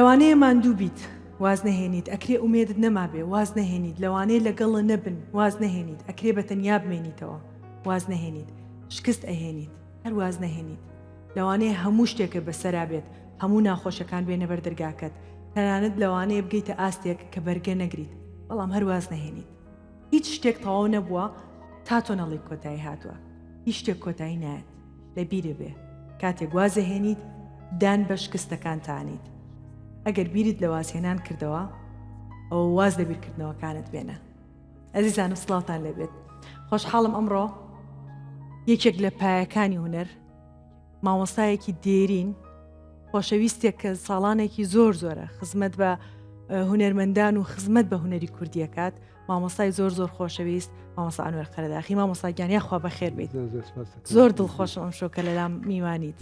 لەوانەیە ماندوو بیت واز نەهێنیت، ئەکرێ ئومێدت نەمابێ واز نەهێنیت، لەوانەیە لەگەڵە نەبن واز نەهێنیت، ئەکرێ بە تەنیا بمێنیتەوە واز نەهێنیت، شکست ئەهێنیت هەر واز نەهێنیت، لەوانەیە هەموو شتێکە بەسەرا بێت، هەموو ناخۆشەکان بێنە بەر دەرگاکەت، تەنانەت لەوانەیە بگەیتە ئاستێک کە بەرگە نەگریت، بەڵام هەر واز نەهێنیت. هیچ شتێک تەواو نەبووە تا تۆ نەڵی کۆتایی هاتووە، هیچ شتێک کۆتایی نایەت، لەبیرە بێ کاتێک وازە هێنیت دان بە شکستەکانتانیت. ئەگەر بیرت لە وازهێنان کردەوە ئەوە واز لە بیرکردنەوەکانت بێنە. ئەزیزانم سڵاوتان لێبێت. خۆشحاڵم ئەمڕۆ یەکێک لە پایەکانی هونەر، مامۆستایەکی دێرین، خۆشەویستێک کە ساڵانێکی زۆر زۆرە خزمەت بە هونەرمەندان و خزمەت بە هونەری کوردیەکات، مامۆستای زۆر زۆر خۆشەویست، مامۆستا ئەنوەر قەرەداخی. مامۆستا گیانیا خوا بەخێر بیت. زۆر دڵخۆشم ئەم شۆکە لەلام میوانیت.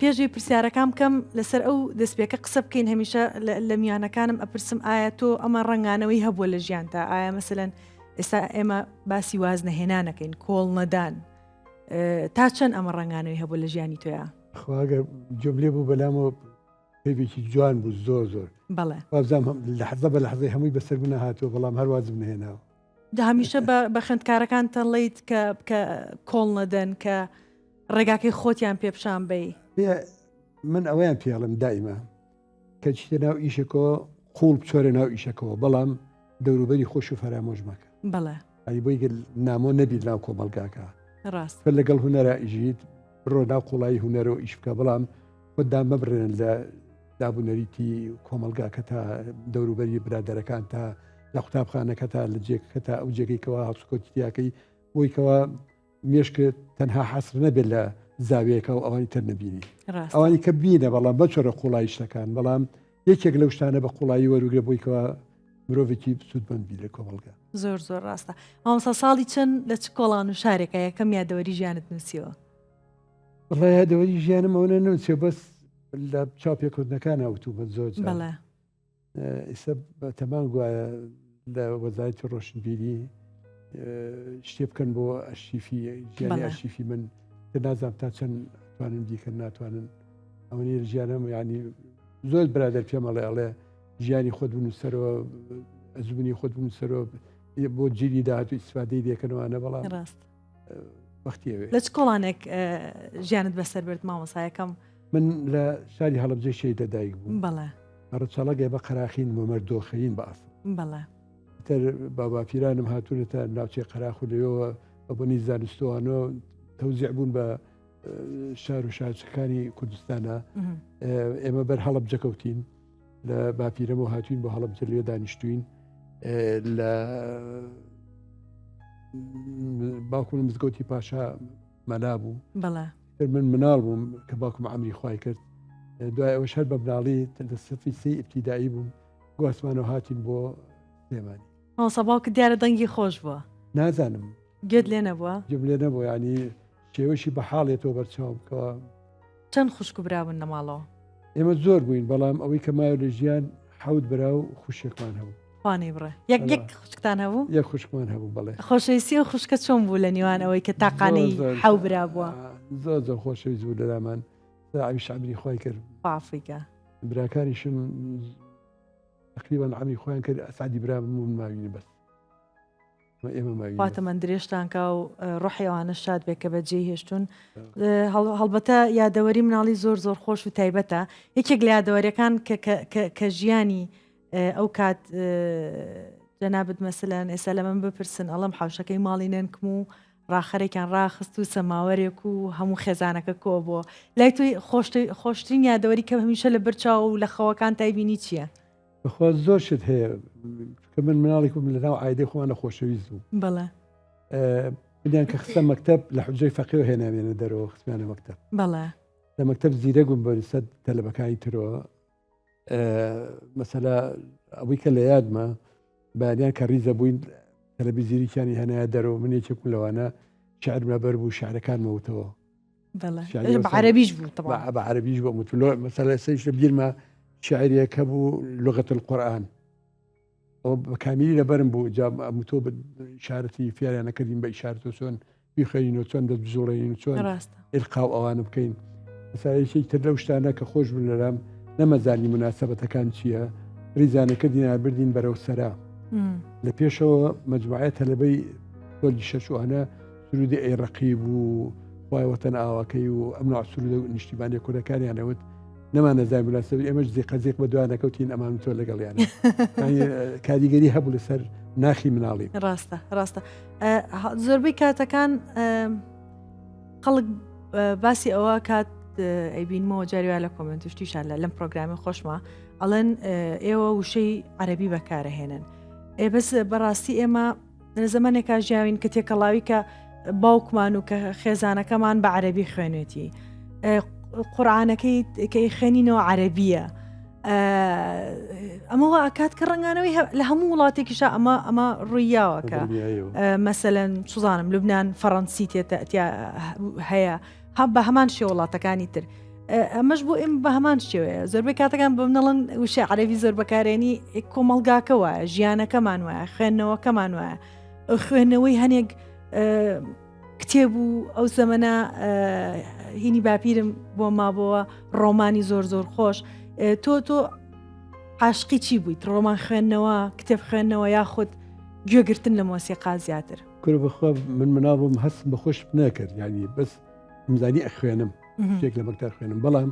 پێشی پرسیارەکان بکەم لەسەر ئەو دەستپێکە قسە بکەین. هەمیشە لە میوانەکانم ئەپرسم ئایا تۆ ئەمە ڕەنگانەوەی هەبووە لە ژیانتا؟ ئایا مەسەلەن ئێستا ئێمە باسی واز نەهێنانەکەین، کۆڵ نەدان، تا چەند ئەمە ڕەنگانەوەی هەبوو لە ژیانی تۆیە؟ خواگە جملێ بوو بەلامەوە پێوێکی جوان بوو زۆر زۆر. بەڵێ وابزانام لە حەزە بە لەحظەی هەمووی بەسەر بوو نەهاتووە، بەڵام هەر وازم نهێناوە. هەمیشە بە خوێندکارەکان تەڵێیت کە کۆڵ نەدەن، کە ڕێگاکەی خۆتیان پێپشان بێ. من ئەوەیان پێڵم دائیمە کە چیتە ناو ئیشەکەەوە قوڵ بچۆرە ناو ئیشەکەەوە، بەڵام دەوروبەری خۆش و فەرامۆژ مەکە. بەڵێ ئەی بۆی نامۆ نەبیت ناو کۆمەلگاکە. ڕاست فەر لەگەڵ هونەرە ئیژیت بڕۆ ناو قوڵایی هونەرەوە ئیش بکە، بەڵام خۆتدا مەبرێن لە دابوونەریتی کۆمەلگاکە تا دەوروبەری برادەرەکان، تا لە قوتابخانەکە، تا لە جێکەکە، تا ئەو جێگەیکەوە هەڵسوکۆتیاکەی بۆیکەوە مێشکە تەنها حەسر نەبێت لە زاویەکە و ئەوانی تر نەبینی، ئەوانی کە بینە بەڵام بەچۆرە قوڵایی شتەکان، بەڵام یەکێک لەو شتانە بە قوڵایی وەروگرە بۆیکەوە مرۆڤێکی سوودمەند بی لە کۆمەلگا. زۆر زۆر ڕاستە. مامۆستا ساڵی چەند لە چ کۆڵان و شارێکە یەکەم یادەوەری ژیانت نووسیەوە؟ وڵای یادەوەری ژیانم ئەوە نووسیەوە، بەس لە چاوپێکوتنەکان ئەوتوو بە زۆر. بەڵێ ئێستا بە تەمان گوایە لە وەزارەتی ڕۆشنبیری شتێ بکەن بۆ ئەرشیفی ژیانی ئەرشیفی من، کە نازانم تا چەند توانن دیکەن ناتوانن. ئەوەی ژیانم ینی زۆر برادەر پێمەڵێ ئەڵێ ژیانی خۆت بنووسەرەوە، ئەزمموی خۆت بنووسەرەوە بۆ جیلی داهاتوو ئیسفادەی دێکەنەوەوانە، بەڵام ڕاست وەختیەوێ. لە چ کۆڵانێک ژیانت بەسەر برد مامۆستایەکەم؟ من لە شاری هەڵەبجە شەیدە دایک بووم. بەڵێ ڕەچەڵەگە بە قەراخین مەمەردۆخەین بە ئاسڵ. بەڵێ تر باباپیرانم هاتوونەتە ناوچەی قەراخ و لەوەوە بەبوونی زانستوانەوە تەوزیع بوون بە شار و شارچەکانی کوردستانە. ئێمە بەر هەڵەبجە کەوتین، لە باپیرەمەوە هاتوین بۆ هەڵەبجە لێ دانیشتوین. لە باوکم مزگەوتی پاشا مەلا بوو. بەڵێ من مناڵ بووم کە باوکم عەمری خوای کرد. دوای ئەوەش هەر بە مناڵی لە سەفی سەی ئیبتیدایی بووم، گواستمانەوە هاتین بۆ سلێمانی. مامۆستا باوکت دیارە دەنگی خۆش بووە؟ نازانم گوێت لێ نەبووە؟ گوێم لێ نەبووە، ینی شێوەشی بە حاڵێتەوە بەرچاوم بکەوە. چەند خوشک و برابوون لە ماڵەوە؟ ئێمە زۆر بووین، بەڵام ئەوەی کە مایە لە ژیان حەوت برا و خوشکمان هەبوو. خوانەی بڕێ. یەک خوشکتان هەبوو؟ یەک خوشکمان هەبوو. بەڵێ خۆشەویستی و خوشکە چۆن بوو لە نێوان ئەوەی کە تاقانەی حەو برا بووە؟ زۆر زۆر خۆشەویست بوو لەلامان. ئاویش عەمری خوای کرد، بافیکە براکانیشم تقریبا عەمری خۆیان کرد، ئەسعەدی برا من ماوینە بەس ئێمە ماوینە. خواتە من درێژتانکە و ڕۆحی ئەوانە شاد بێ کە بەجێ هێشتون. هەڵبەتە یادەوەری مناڵی زۆر زۆر خۆش و تایبەتە. یەکێک لە یادەوەریەکان کە ژیانی ئەو کات جەنابەت مەسەلەن ئێستا لە من بپرسن ئەڵەم حەوشەکەی ماڵی نەنکم و ڕاخەرێکیان ڕاخست و سەماوەرێک و هەموو خێزانەکە کۆ بووە. لای توی خۆشترین یادەوەری کە هەمیشە لە بەرچاو و لە خەوەکان تایبینی چییە؟ بەخوا زۆر شت هەیە کە من مناڵێک بووم لە ناو عایدەی خۆمانە خۆشەویست بوو. بەڵێ بدیان کە خستە مەکتەب لە حوجەی فەقیهەوە هێنامێنە دەرەوە، خستمیانە مەکتەب. بەڵێ لە مەکتەب زیرەک بووم بە سەد تەلەبەکانی ترەوە. مەسەلا ئەوەی کە لە یادمە بەیانیان کە ڕیزە بووین تەلەڤیزیۆنیانی هەنایە دەرەوە، من یەکێکم لەوانە شعر بەر بوو، شعرەکان مەوتەوە. بەڵێ بە عەرەبیش بوو طبعا. بە عەرەبیش بوو متلۆ مەسەلا سەیش لە بیرمە شاعریەکە بوو لغة القورآن. ئەو بەکامیلی لەبەرم بوو، جا ئەمتۆ ئیشارەتی فیاریانە کردین بە ئیشارەتەوە چۆن بیخەینەوە، چۆن دەست بزۆڵێنین و چۆن ئیلقاو ئەوانە بکەین. مەسەلایەکی تر لەو شتانە کە خۆش بوون لەلام نەمەزانی مناسبەتەکان چییە ریزانەکە دینا بردین بەرەو سەرا لە پێشەوە مەجموعە تەلەبەی تۆلی شەشوانە سرودی ئەیڕەقیب و خوای وەتەن ئاواکەی و ئەم نوع سرودە و نیشتیمانی کورەکانیانەوت نەمان نەزای مناسبەت ئێمەش زیق بە دوای نەکەوتین ئەمان تۆ لەگەڵیانە کاریگەری هەبوو لەسەر ناخی مناڵی ڕاستە زۆربەی کاتەکان خەڵک باسی ئەوە کات ئەیبینمەوە جاریوا لە کۆمنت شتیشان لەم پرۆگرامی خۆشمە ئەڵەن ئێوە وشەی عەرەبی بەکارەهێنن بەس بەڕاستی ئێمە لە زەمانێکا ژیاوین کە تێکەڵاوی کە باوکمان و کە خێزانەکەمان بە عەرەبی خوێنێتی قورئانەکەی کە خوێنینەوە عەرەبیە ئەمەوە ئاکات کە ڕەنگانەوەی لە هەموو وڵاتێکیشا ئەمە ڕوویاوەکە مەسەلەن سوزانم لوبنان فەڕەنسی تێتە هەیە بە هەمان شێ وڵاتەکانی تر ئەمەش بۆ ئێمە بە هەمان شێوەیە زۆربەی کاتەکان بە منەڵەن وشە عەرەبی زۆر بەکارێنی کۆمەڵگاکە وایە ژیانەکەمان وایە خوێندنەوەکەمان وایە خوێندنەوەی هەنێک کتێب و ئەو زەمەنە هینی باپیرم بۆ مابەوە ڕۆمانی زۆر خۆش تۆ عاشقی چی بوویت ڕۆمان خوێندنەوە کتێب خوێندنەوە یاخود گوێگرتن لە مۆسیقا زیاتر کورە بەخوا من مناڵم هەستم بە خۆش نەکرد یعنی بەس مزانی ئەخوێنم شتێک لە مەکتار خوێنم بەڵام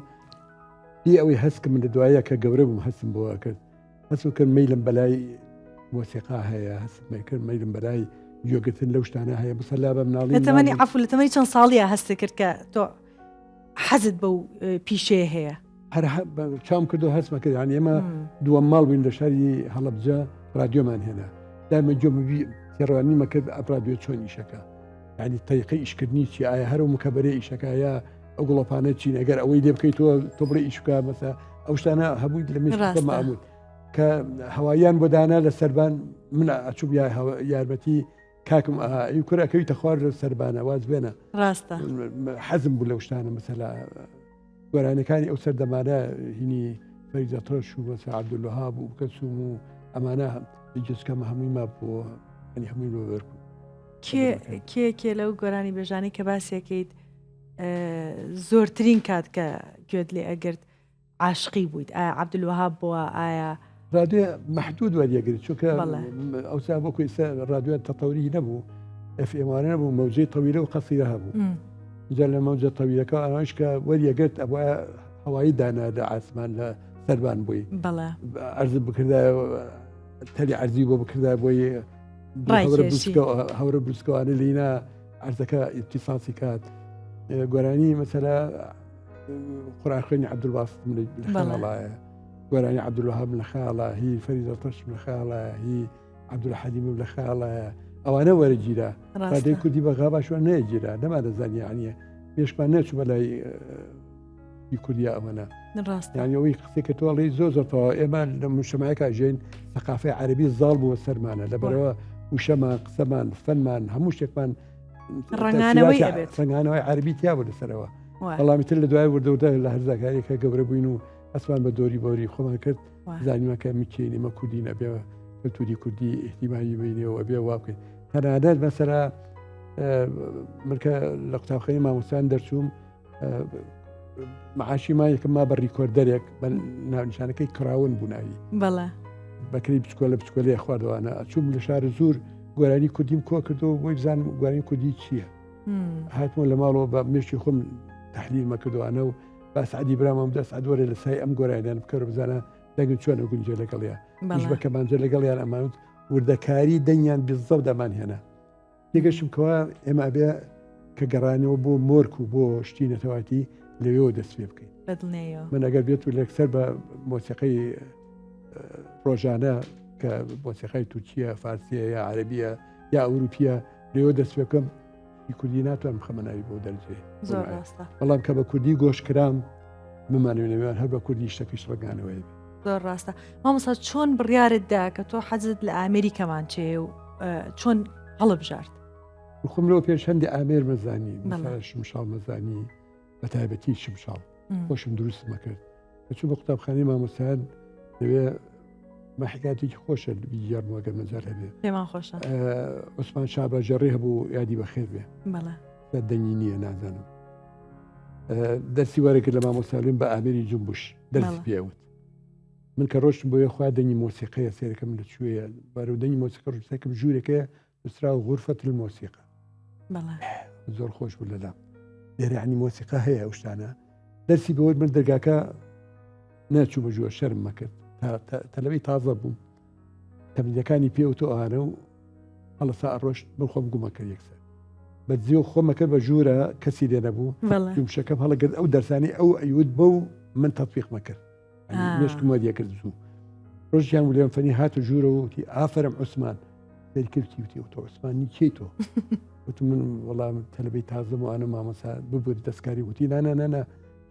دی ئەوەی هەستکە من لە دوایە کە گەورە بووم هەستم بۆ کرد هەست کرد مەیلم بەلای مۆسیقا هەیە هەستم کرد مەیلم بەلای گوێگرتن لەو شتانە هەیە بسەلا بە مناڵی لە تەمەنی عەفو لە تەمەنی چەند ساڵیە هەست کرد کە تۆ حەزت بەو پیشەیە هەیە هەر چام کردو هەستمە کرد یعنی ئێمە دووەم ماڵ بووین لە شاری هەڵەبجە رادیۆمان هێنا دائما جۆمەبی تێڕوانیمە کرد ئەپرادیۆ چۆن ئیشەکە یعنی تەریقەی ئیشکردنی چی ئایا هەرو مکەبەرەی ئیشەکە یا ئەو گوڵۆپانە چین ئەگەر ئەوەی لێ بکەیت تۆ بڕێ ئیشکە مەسا ئەو شتانە هەبووی لە مێشکە مەعمول کە هەواییان بۆ دانا لە سەربان من ئەچوب یارمەتی کاکم ئەی کوورەکەویتە خوار لە سەربانە واز بێنە ڕاستە حەزم بوو لەو شتانە مەسەلا گۆرانەکانی ئەو سەردەمانە هینی فەریزەتۆش و مەسا عەبدولوهاب و کەسوم و ئەمانە جسکەمە هەمووی ما بۆ ینی هەمووی بۆ بەرکو کێ لەو گۆرانی بێژانی کە باسیەکەیت زۆرترین کات کە گوێت لێ ئەگرت عاشقی بوویت ئایا عەبدولوهاب بووە ئایا رادیۆ محدود وەریەگرت چونکە ئەوسا بۆ کوێسە رادیۆ تەتەوری نەبوو ئەفئێمانە نەبوو مەوجەی تەویلە و قەسیرە هەبوو جا لە مەوجە تەویلەکە ئەوانش کە وەریەگرت ئەوە هەوایی دانا لە ئاسمان لە سەربان بووی عەرز بکردا تەلی عەرزی بۆ بکردا بۆی هەورە بروسکەوانە لینە عەرزەکە ئیتیساسی کات گۆرانی مەسەلا قورئان خوێنی عەبدولباسط لە خەیاڵایە گۆرانی عەبدولوهاب لە خەیاڵە هی فەریزەتۆش لە خەیاڵایە هی عەبدولحەلیم لە خەیاڵایە ئەوانە وەرەگیرە ڕادیۆی کوردی بەغا باشوە نەیەگیرە نەمادەزانی یعنیە پێشمان نەچوومە لای کوردیا ئەوەنە یعنی ئەوەی قسێکە تۆڵی زۆرتەوە ئێمە لە مجتەمەیەکە ژین ثەقافەی عەرەبی زاڵ بووە سەرمانە لەبەرەوە وشەمان قسەمان فەنمان هەموو شتێکمان ڕەنگانەوەی عەرەبی تیا بوو لەسەرەوە بەڵامی تر لە دوای وردەوردە لە هەرزاکاریەکە گەورە بووین و ئەسمان بە دۆری بۆری خۆمان کرد زانیمەکە میچێنی مە کوردی نەبێ کەلتوری کوردی احتیمالی بینەوە ئەبێ وا بکەین تەنانەت مەسەلا منکە لە قوتابخانەی مامۆستایان دەرچووم معاشی ما یەکەم ما بە ڕیکۆردەرێک بە ناونیشانەکەی کراون بووناوی بەڵێ بەکری بچکۆلە بچکۆلەیە خواردەوانە ئەچووم لە شارە زۆر گۆرانی کوردیم کۆ کردەوە بۆی بزانم گۆرانی کوردی چییە هاتمەوە لە ماڵەوە بە مێشتی خۆم تەحلیلمە کردوانە و با سعدی برامەم دە سعد وەرە لە سای ئەم گۆرانیان بکەرە بزانە دەنگن چۆنە گونجێ لەگەڵیان مش بە کەمانجە لەگەڵیان ئەمانوت وردەکاری دەنگیان بزەو دەمان هێنا تێگەشتم کەوا ئێمە ئەبێ کە گەڕانەوە بۆ مۆرک و بۆ شتی نەتەواتی لەوێەوە دەست پێ بکەین من ئەگەر بێت و لەکسەر بە مۆسیقەی ڕۆژانە کە مۆسیقەی تورکیە فارسیە یا عەرەبیە یا ئەوروپیە لەوێ دەست پێ بکەم کوردی ناتوانم خەمەناوی بۆ دەرجێ زۆر ڕاستە بەڵام کە بە کوردی گۆشکرام بمانوێنەوەیان هەر بە کوردی شتەکەش ڕگانەوەی زۆر ڕاستە مامۆستا چۆن بڕیارتدا کە تۆ حەزت لە ئامێریکەمان چێ و چۆن هەڵبژارد خۆم لەوە پێش هەندی ئامێر مەزانی شمشاڵ مەزانی بە تایبەتی شمشاڵ خۆشم دروستمە کرد بەچوو بە قوتابخانەی مامۆستایان لەوێ مەحکاتێکی خۆشە بیجارمەوەگە مەجار هەبێ پێمان خۆشە عوسمان شا بەژەڕێ هەبوو یادی بەخێر بێ دەنگی نییە نازانم دەستی وەرەکرد لە مامۆستالیم بە ئامێری جومبوش دەرسی پێوت من کە ڕۆشتم بۆ یەخوا دەنگی مۆسیقەیە سێرەکەم لە کوێیە بارە دەنگی مۆسیقە ڕوسەکەم ژوورێکەیە نووسرا و غورفەت المۆسیقە زۆر خۆش بوو لەلام لێرە عنی مۆسیقا هەیە ئەو شتانە دەرسی بەوەی من دەرگاکە ناچوو بەژووە شەرم مەکرد تەلەوەی تازە بووم تەمرینەکانی پێوتۆ ئەوانە و هەڵە سا ڕۆشت من خۆم گومە کرد یەکسەر بەجێ و خۆمەکرد بە ژوورە کەسی لێ نەبوو دومشەکەم هەڵەگرت ئەو دەرسانی ئەو ئەیود بە و من تەطبیق مەکرد مێشکم وەریەکرد زوو ڕۆژیان ولێم فەنی هاتو ژوورە وتی ئافرم عوسمان سەری کردی وتی تۆ عوسمانی کێی تۆ وتم من وەڵام تەلەبەی تازەم و ئانە مامەسا ببووت دەستکاری وتی نانە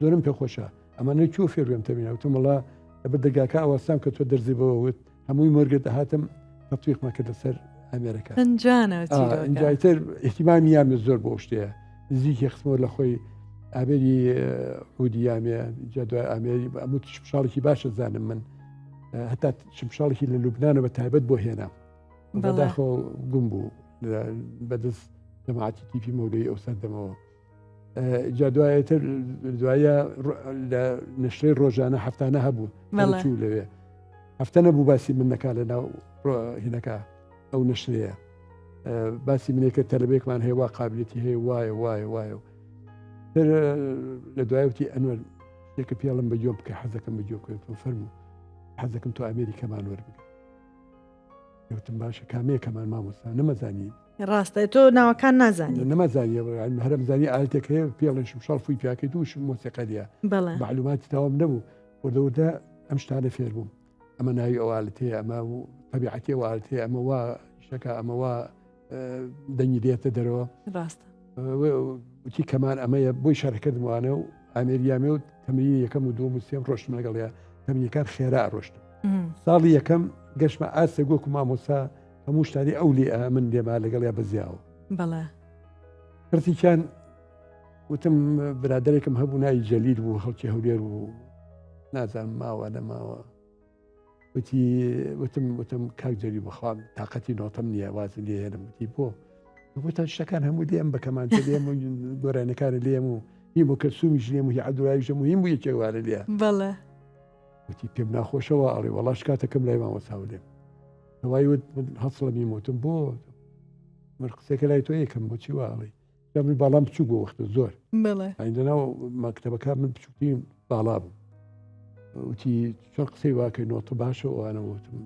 زۆرم پێ خۆشە ئەمانە چوو فێروێم تەبینە وتم وڵا لەبەر دەرگاکە ئەوەستام کە تۆ دەرزی بەوەوت هەمووی مۆرگت هاتم تەطبیق مەکرد لەسەر ئەمریکا ئەنجایتر احتیمامی یامێ زۆر بۆ شتەیە نزیکی خستمەوە لە خۆی ئابێری عودیامێ جادوای ئامێری ئەموو شمشاڵێکی باشە زانم من هەتا شمشاڵێکی لە لوبنانە بە تایبەت بۆ هێنام بەداخۆ گوم بوو بەدەست جەماعەتی تیپی مەولەی ئەو سەردەمەوە جادوایەتر دوایە لە نشرەی ڕۆژانە هەفتانە هەبوو چوو لەوێ هەفتە نەبوو باسی من نەکا لە ناو هینەکە ئەو نشرەیە باسی منێکە تەلەبێکمان هەیە وا قابلیەتی هەیە وایە تر لە دوایەتی ئەنوەر شتێکە پێڵم بە جۆم بکە حەزەکەم بە جۆکەوە فەرموو حەزەکەم تۆ ئەمریکەمان وەربگرێت وتم باشە کامەیەکەمان مامۆستا نەمەزانی ڕاستە تۆ ناوەکان نازانی نەمەزانی هەرمزانی ئالتێکەیە پێڵێن شمشاڵ فوی پیاکەی دووشم مۆسیقەریە معلوماتی تاوام نەبوو وەردەوردا ئەم شتانە فێر بووم ئەمە ناوی ئەوالتەیە ئەمە و طبیعەتی ئەوالتەیە ئەمە وا شەکە ئەمە وا دەنگی دێتە دەرەوە ڕاستە وتی کەمان ئەمەیە بۆی شارەکردموانە و ئامێریامێ و تەمرینی یەکەم و دووەم و سێم ڕۆشتم لەگەڵەیە تەمرینەکان خێرا ڕۆشتم ساڵی یەکەم گەشتمە ئاسە گۆک و مامۆستا هەموو شتانی ئەو لێ من لێما لەگەڵیا بەزیاوە بەڵێ پرسییان وتم برادێکم هەبوو ناوی جەلیل بوو خەڵکی هەولێر و نازانم ماوە نەماوە وتم کاک جەلی بخوام تااقەتی نۆتەم نییە وازم لێ هێنم وتی بۆ بۆتان شتەکان هەموو لێم بە کەمانچە لێم و گۆرانەکانە لێم و هی بۆ کەسومیش لێم و هی عەبدوڵاییشە مهم بوو یەکێوارە لێ بەڵێ وتی پێم ناخۆشەوە ئەڵێ وەڵاش کاتەکەم لای مامۆستا لێم هەوای وت هەسڵەمی وتم بۆ من قسێکە لای تۆ یەکەم بۆچی واڵی من باڵام بچوو بۆ وەختە زۆر ئەیندەناو مەکتەبەکە من بچووکترین باڵا بوو وتی چۆن قسەی واکەی نۆتە باشە ئەوانە وتم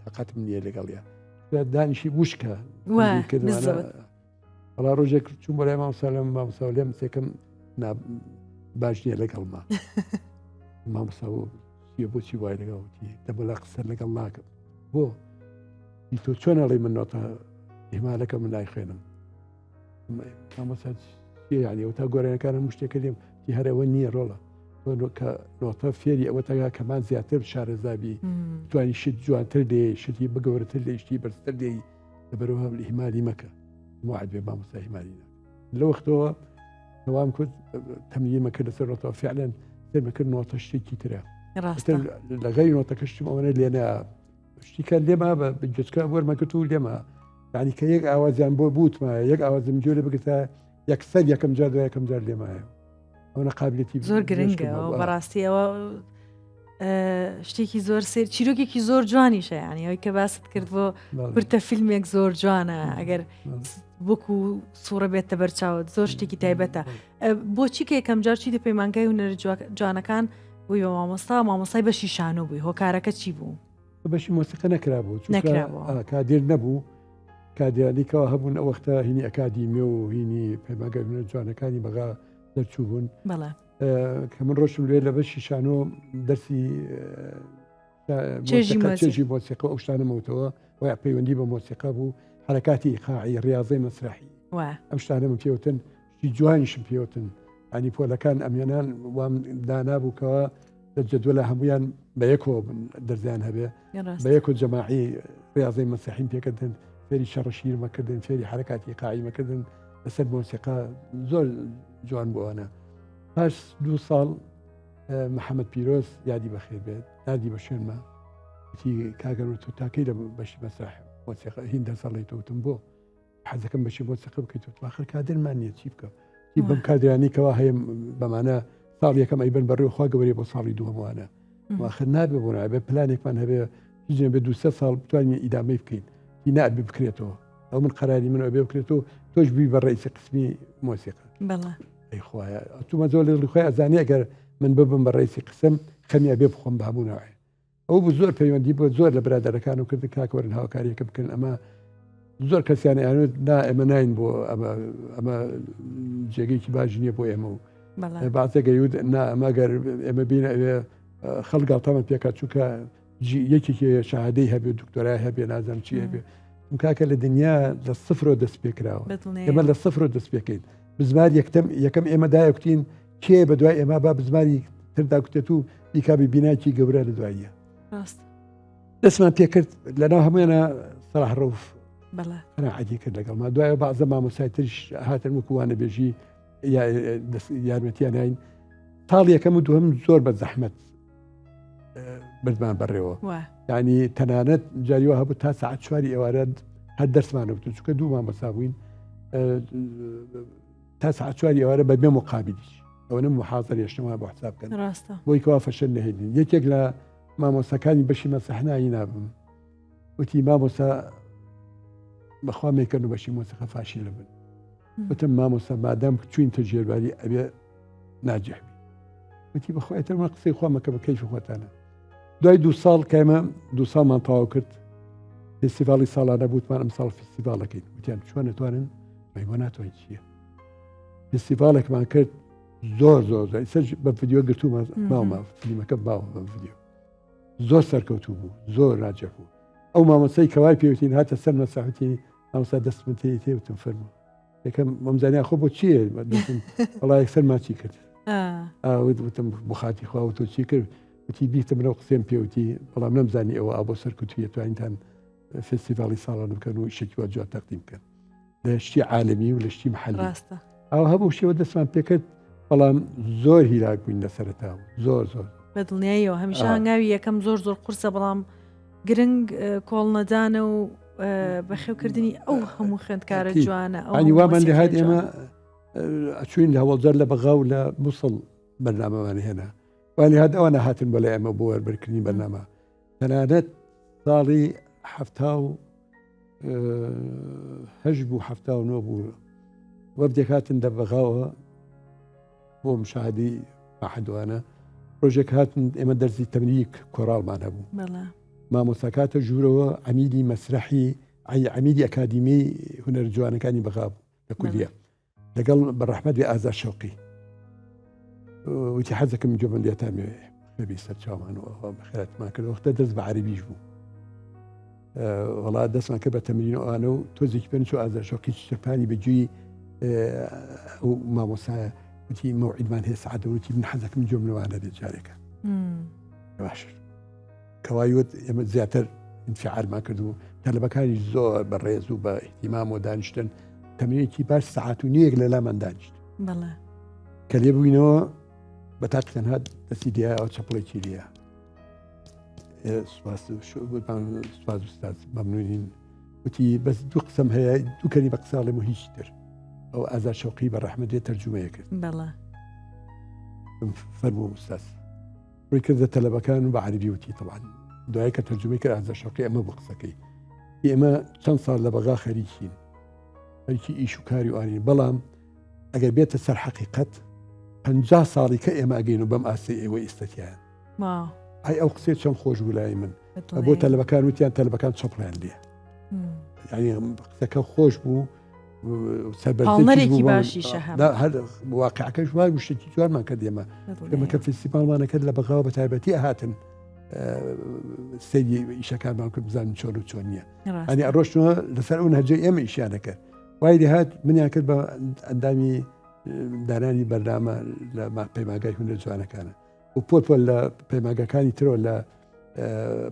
تااقەتم نییە لەگەڵیا دانیشی وشکە بەڵا ڕۆژێک چوون بەلای مامۆستا لێم سێکەم باش نییە لەگەڵما مامۆستا بۆچی وای لەگەڵوتی دەبڵە قسە لەگەڵ ناکەم بۆ تۆ چۆن ئەڵێ من نۆتە ئیمالەکە من نایخوێنم مامۆستا یعنی ئەو تا گۆرانەکان هەموو شتێکە لێم تی هەرەوە نییە ڕۆڵە کە نۆتە فێری ئەوە تاگا کەمان زیاتر شارەزابی توانی شت جوانتر لێ شتی بگەورەتر لێ شتی بەرزتر لێی لەبەرەوە هیماری مەکە موعد بێ مامۆستا هیماری لە وەختەوە تەوام کرد تەمرین مەکرد لەسەر نۆتەوە فعلەن سەرمەکرد نۆتە شتێکی ترە لە غەیری نۆتەکە شتم ئەوەنە لێنە شتیکە لێمە بە جچکە وەرمەکرد و لێمە یعنی کە یەک ئاوازیان بۆ بوتمە یەک ئاوازم جۆرە بگرتە یەکسەر یەکەم جار دوای یەکەم جار لێمایە ئەوە قابلیەتی زۆر گرنگە بەڕاستیەوە شتێکی زۆر سێر چیرۆکێکی زۆر جوانیشە ینی ئەوەی کە باست کرد بۆ ورتە فیلمێک زۆر جوانە ئەگەر وەکو سوورە بێتە بەرچاوت زۆر شتێکی تایبەتە بۆچی کە یەکەم جار چی دە پەیمانگای هونەرە جوانەکان بووی بە مامۆسای بەشی شانۆ بووی هۆکارەکە چی بوو بەشی مۆسیقە نەکرابوو کادێر نەبوو کادیانیکەوە هەبوون ئەو وەختە هینی ئەکادیمێ و هینی پەیمانگای هونەرە جوانەکانی بەغا دەرچوو بوون کە من ڕۆشتم لێ لە بەشی شانۆ دەرسی چێژی مۆسیقە ئەو شتانە مەوتەوە وای پەیوەندی بە مۆسیقە بوو حرکاتی ئیقاعی ڕاضەی مەسرحی ئەم شتانە من پێوتن شتی جوانیشم پێوتن ئەنی پۆلەکان ئەمیانان وام دانابووکەوە لە جدوەلە هەمویان بە یەکەوە دەرزیان هەبێ بە یەک و جەماعی ڕاضەی مەسرحیم پێکردن فێری شەڕشیر مەکردن فێری حرکاتی ئیقاعی مەکردن لەسەر مۆسیقا زۆر جوان بووانە پاش 2 ساڵ محەممەد پیرۆز یادی بەخێر بێت نادی بە شوێنمە وتی کاگەر و تۆ تاکەی لە بەشی مەسرح مۆسیقا هین 10 ساڵی تۆوتم بۆ حەزەکەم بەشی مۆسیقا بکەیت وەخر کادرمان نییە چی بکە بەم کادرانیکەوە هەیە بەمانە ساڵ یەکەم ئەیبن بەڕێوەخوا گەورەی بۆ ساڵی دووەموانە واخر نابێ بۆ نابێ پلانێکمان هەبێ هیچ بێ 200 ساڵ بتوانین ئیدامەی بکەین هی نابێ بکرێتەوە ئەو من قەراری منەوە بێ بکرێتەوە تۆش بووی بە ڕئیسی قسمی مۆسیقا بەڵێ ئەی خوایە تومە زۆر لە خۆی ئەزانێ ئەگەر من ببم بە ڕئیسی قسم خەمی ئەبێ بخۆم بە هەموو ناوێ ئەو بوو زۆر پەیوەندی بۆ زۆر لە برادەرەکان و کرد کاکەوەرن هاوکاریەکە بکەن ئەمە زۆر کەسیان ئەیانوێت نا ئێمە ناین بۆ ئەمە جێگەیەکی باش نییە بۆ ئێمە و بەعاتەگەیود نا ئەمەگەر ئێمە بینە ئەوێ خەڵگاڵتەمان پێکات چووکە یەکێکی شەهادەی هەبێ دکتۆرای هەبێ نازانم چی هەبێ کاکە لە دنیا لە سفرۆ دەست پێ کراوە ئێمە لە سفرۆ دەست پێکەین بزمار یەکەم ئێمە دایەکتین کێ بە دوای ئێمە با بزماری ترداکوتێت و بیکابی بینایکی گەورە لە دواییە دەستمان پێکرد لەناو هەموویانە سەراح ڕەوف قەناعەتی کرد لەگەڵمان دوایە بەعزە مامۆسای تریش هاتن وەکووانە بێژی یارمەتیان هاین تاڵ یەکەم و دووەم زۆر بە زەحمەت بردمان بەڕێوە یعنی تەنانەت جاریوە هەبوو تا ساعت 4 ئێوارە هەر دەرسمانە بوو چونکە دوومان بەسا بووین تا ساعت 4 ئێوارە بە بێ مقابلیش ئەوە نم محاضر یشتەوە بۆ حساب بکەن بۆی کەوا فەشل نەهێنین یەکێک لە مامۆسەکانی بەشی مەسەحنایی نابم وتی مامۆسا بەخوا مێکردن و بەشی مۆسیقا فاشی لە بن وتم مامۆسا مادام چوین تەجێرباری ئەبێ ناجەحبی وتی بەخوا ئێترمە قسەی خوا مەکە بە کەیف خۆتانە دوای 2 ساڵ کەمە 2 ساڵمان تەواو کرد فستیڤاڵی ساڵانە بوتمان ئەم ساڵ فستیڤاڵەکەین وتیان چۆن نتوانن بۆ ناتوانین چییە فستیڤاڵێکمان کرد زۆر بە ڤیدیۆ گرتومە ماومە فیلمەکە باوە بە ڤیدیۆ زۆر سەرکەوتوو بوو زۆر ناجەح بوو ئەو مامۆسای کەوای پێوتین هاتە سەر مەساحوتی مامۆستا دەست من تێوتم فەرموو یەکەم مەمزانیا خۆ بۆ چییە وەڵا یەکسەر ماچی کرد وتم بۆ خاتی خوا و تۆ چی کرد وتی بیتم لەو قسێم پێوتی بەڵام نەمزانی ئەوە ئا بۆ سەرکەوتویە توانیتان فستیڤاڵی ساڵان بکەن و شتێکی وا جوان تەقدیم بکەن لە شتی عالەمی و لە شتی محەلی ئەو هەبوو شێوە دەستمان پێکرد بەڵام زۆر هیلاک بووین لە سەرەتاوە زۆر بە دڵنیاییەوە هەمیشە هەنگاوی یەکەم زۆر قورسە بەڵام گرنگ کۆڵ نەدانە و بەخێوکردنی ئەو هەموو خوێندکارە جوانە ئەنی وامان لە هات ئێمە ئەچوین لە هەوڵجار لە بەغا و لە مووسڵ بەرنامەوان هێنا وانی هات ئەوانە هاتن بە لە ئێمە بۆ وەربەرکردنی بەرنامە تەنانەت ساڵی 1970 بوو 1970 بوو وەردێک هاتن لە بەغاوە بۆ مشاهدی مەحەدوانە ڕۆژێک هاتن ئێمە دەرزی تەمریک کۆڕاڵمان هەبوو مامۆساکاتە ژوورەوە عەمیدی مەسرەحی عەمیدی ئەکادیمی هونەر جوانەکانی بەغا بوو لە کولیە لەگەڵ بەڕەحمەتی ئازا شەوقی وتی حەزەکەم جۆبندێتان خوێبی سەر چاوانەوە بەخێراتمان کرد وەختە دەست بە عەربیش بوو وەڵا دەستمان کرد بە تەمرینەوەوانە و تۆزێکی پێن چۆ ئازا شەوقی چەپانی بەجووی ئەو مامۆسایە وتی مەوعیدمان هەیە سەعات وتی من حەزەکەم جۆم لەوانە بێت جارێکە باش کەوایوت ئێمە زیاتر انفعالمان کرد و تەلەبەکانی زۆر بەڕێز و بە ئیحتیمام و دانیشتن تەمرینێکی باش سەعات و نیەک لە لامان دانیشت کە لێ بووینەوە بە تاق تەنها دەستی دیایەوە چەپڵێکی لێە سوپاس ئوستاز مەمنونین وتی بەس دوو قسەم هەیە دوو کەلی بە قساڵێم و هیچ تر ئەو ئازا شەوقی بە ڕەحمەدێ تەرجومەیە کرد فەرموو ئوستاز ڕووی کردە تەلەبەکان و بە عەربی وتی طبعا دوای کە تەرجمەی کرد ئازا شەوقی ئەمە بۆ قسەکەی ئێمە چەند ساڵ لە بەغا خەریکین خەریکی ئیش و کاری و ئانین بەڵام ئەگەر بێتە سەر حەقیقەت 50 ساڵی کە ئێمە ئەگەین و بەم ئاستی ئێوە ئێستەتیان ئای ئەو قسێ چەند خۆش بوو لای من بۆ تەلەبەکان وتیان تەلەبەکان چەپڵیان لێ یعنی قسەکە خۆش بوو سەربەرێکی باشیشە هەر واقعەکەش وای شتی جوانمان کرد ئێمە ئێمەکە فستیڤاڵمانە کرد لە بەغاوە بە تایبەتی هاتن سەیری ئیشەکانمان کرد بزانین چۆن و چۆن نییە ئەنی ئەڕۆشتەوە لەسەر ئەو هەرجەی ئێمە ئیشیانەکە وای دەهات منیان کرد بە ئەندامی دانانی بەرنامە لە پەیمانگای هونەر جوانەکانە و پۆل لە پەیمانگەکانی ترەوە لە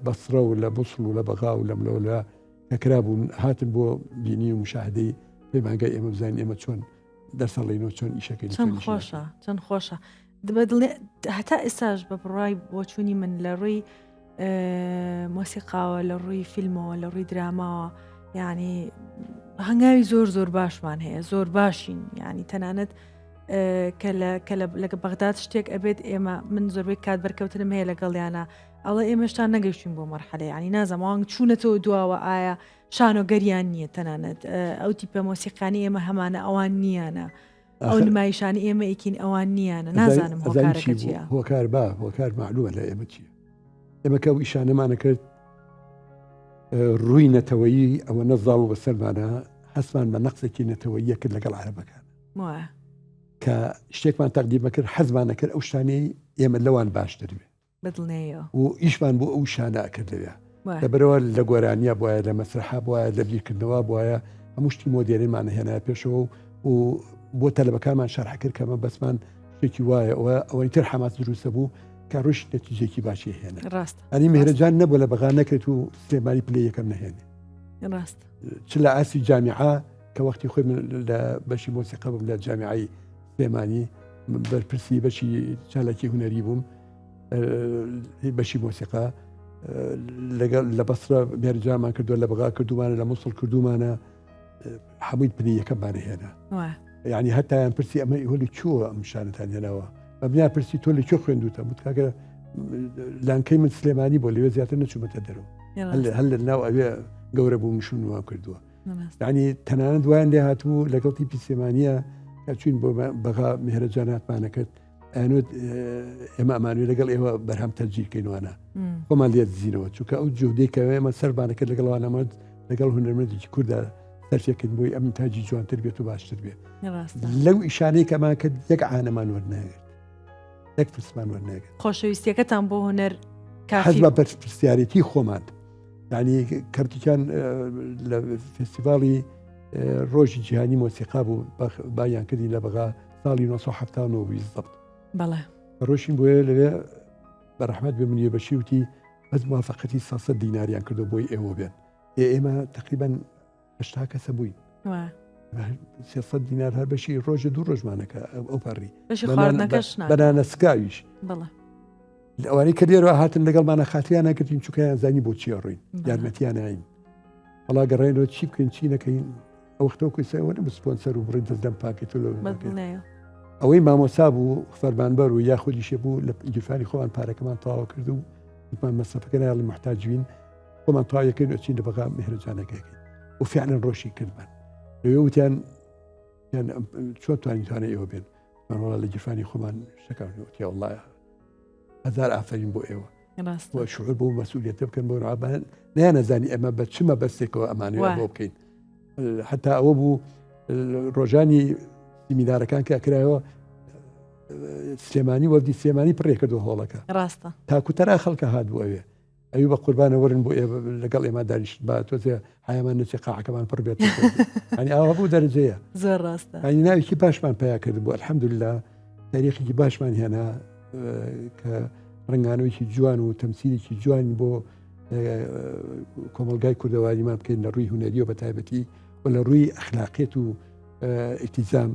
بەسرە و لە بوسڵ و لە بەغا و لە ملەوە کەکرابوون هاتن بۆ بینی و مشاهدەی پەیمانگای ئێمە بزانین ئێمە چۆن دەرسەڵێنەوە چۆن ئیشەکەین چەند خۆشە هەتا ئێستاش بە بڕای بۆچوونی من لە ڕووی مۆسیقاوە لە ڕووی فیلمەوە لە ڕووی دراماوە یعنی هەنگاوی زۆر باشمان هەیە زۆر باشین یعنی تەنانەت کە لە بەغداد شتێک ئەبێت ئێمە من زۆربەی کات بەرکەوتنم هەیە لەگەڵیانە ئەڵە ئێمەشتان نەگەیشتین بۆ مەرحەلە ینی نازەماوان چوونەتەوە دواوە ئایا شانۆگەریان نییە تەنانەت ئەو تیپە مۆسیقانی ئێمە هەمانە ئەوان نییانە ئەو نمایشانی ئێمە ئیکین ئەوان نییانە نازانم هۆکارەکە چییە هۆکار هۆکار معلومە لە ئێمە چییە ئێمە کە ئیشانەمانە کرد ڕووی نەتەوەیی ئەوە نەزاڵ بە سەرمانە هەستمان بە نەقسێکی نەتەوەییە کرد لەگەڵ عەرەبەکان کە شتێکمان تەقدیمە کرد حەزمانە کرد ئەو شتانەی ئێمە لەوان باشتر بێ بدڵنەیە و ئیشمان بۆ ئەو شانە کرد لەوێ لەبەرەوە لە گۆرانیە بواە لە مەسرحە بواە لە بیرکردنەوە بواە هەموو شتی مۆدێرنمانە هێنایە پێشەوە و بۆ تەلەبەکانمان شەرح کرد کەمە بەسمان شتێکی وایە ئەوەی تر حەماس دروستە بوو کە ڕۆژ نەتیجێکی باشی هێنا ڕاست ئەنی مهرەجان نەبوو لە بەغا نەکرێت و سلێمانی پلەی یەکەم نەهێنێ ڕاست چ لە ئاسی جامیعە کە وەختی خۆی لە بەشی مۆسیقا بووم لە جامیعی سلێمانی بەرپرسی بەشی چالاکی هونەری بووم بەشی مۆسیقا لە بەسرە مێرجامان کردووە لە بەغا کردومانە لە مووسڵ کردومانە هەمووی پلەی یەکەممانە هێنا یعنی هەتایان پرسی ئەمە هۆلی چووە ئەم شانتان هێناوە بە بنیان پرسی تۆ لە چۆ خوێندوتە بوت کاکە لانکەی من سلێمانی بۆ لەوێ زیاتر نەچوومەتە دەرەوە هەل لە ناو ئەوێ گەورە بوو مشون وام کردووە یعنی تەنانەت دوایان لێ هاتوو لەگەڵ تیپی سلێمانیە کە چوین بۆ بەغا میهرەجاناتمانە کرد ئەنوت ئێمە ئەمانوێ لەگەڵ ئێوە بەرهەم تەرجیحکەینوانە خۆمان لێ دزینەوە چونکە ئەو جودەی کە ئێمە سەربانە کرد لەگەڵوانەمە لەگەڵ هونەرمەندێکی کووردا سەرفێکرد بۆی ئەم تاجی جوانتر بێت و باشتر بێت لەو ئیشانەی کەمان کرد یەک عانەمان وەرناگرت یەک پرسمان وەرناگرت خۆشەویستیەکەتان بۆ هونەر حەز بە پرسیارەتی خۆمان یعنی کەرتیکان لە فستیڤاڵی ڕۆژی جیهانی مۆسیقا بوو بایان کردی لە بەغا ساڵی 1970 بالضبط بەڵێ ڕۆژین بۆیە لەوێ بەڕەحمەت بێ منیە بەشی وتی بەس موافقەتی 600 دیناریان کردو بۆی ئێوە بێن ئێمە تقریبا 80 کەسە بووین 300 دینار هەر بەشی ڕۆژە دوو ڕۆژمانەکە ئەو پەڕی بەنانە سکاویش ئەوانەی کە لێرەوە هاتن لەگەڵمانە خاتریان ناکردین چووکیان زانی بۆ چیە ڕووین یارمەتیان ناین بەڵا گەڕێنەوە چی بکەین چی نەکەین ئەو وەختەوە سەوەنە بسپۆنسەر و بڕین دەستدەم پاکێت ئەوەی مامۆسا بوو فەرمانبەر و یاخودیشێ بوو لە گیرفانی خۆمان پارەکەمان تەواو کرد و وتمان مەسەفەکە نایڵی محتاجوین خۆمان تەواویەکەین وچین لە بەغا میهرەجانەکەیەکەین و فعلا ڕۆژی کردمان لەوێ وتیان چۆن توانین ئێوە بێن وەڵا لە گیرفانی خۆمان شەکەوتی وەڵایە هەزار ئافرین بۆ ئێوە بۆ شعور بۆ مەسئولیەتە بکەن بۆ ڕابان نیان نەزانی ئەمە بە چمە بەستێکەوە ئەمانوێت بۆ بکەین حتا ئەوە بوو ڕۆژانی سیمینارەکان کە کرایەوە سلێمانی وەردی سلێمانی پڕێکردەوە هۆڵەکە ڕاستە تاکوتەرا خەڵکە هات بوو ئەوێ ئەوی بە قوربانە وەرن بۆ لەگەڵ ئێمە دانیشت با تۆزێ حیامان نەچێ قاعەکەمان پڕ بێت ئەنی ئاوا بوو دەرەجەیە زۆر ڕاستە ئەنی ناوێکی باشمان پیا کرد بوو الحەمدوللا تاریخێکی باشمان هێنا کە ڕنگانەوەیکی جوان و تەمسیلێکی جوانی بۆ کۆمەلگای کوردەواریمان بکەین لە ڕووی هونەریەوە بە تایبەتی و لە ڕووی ئەخلاقیەت و ئیتیزام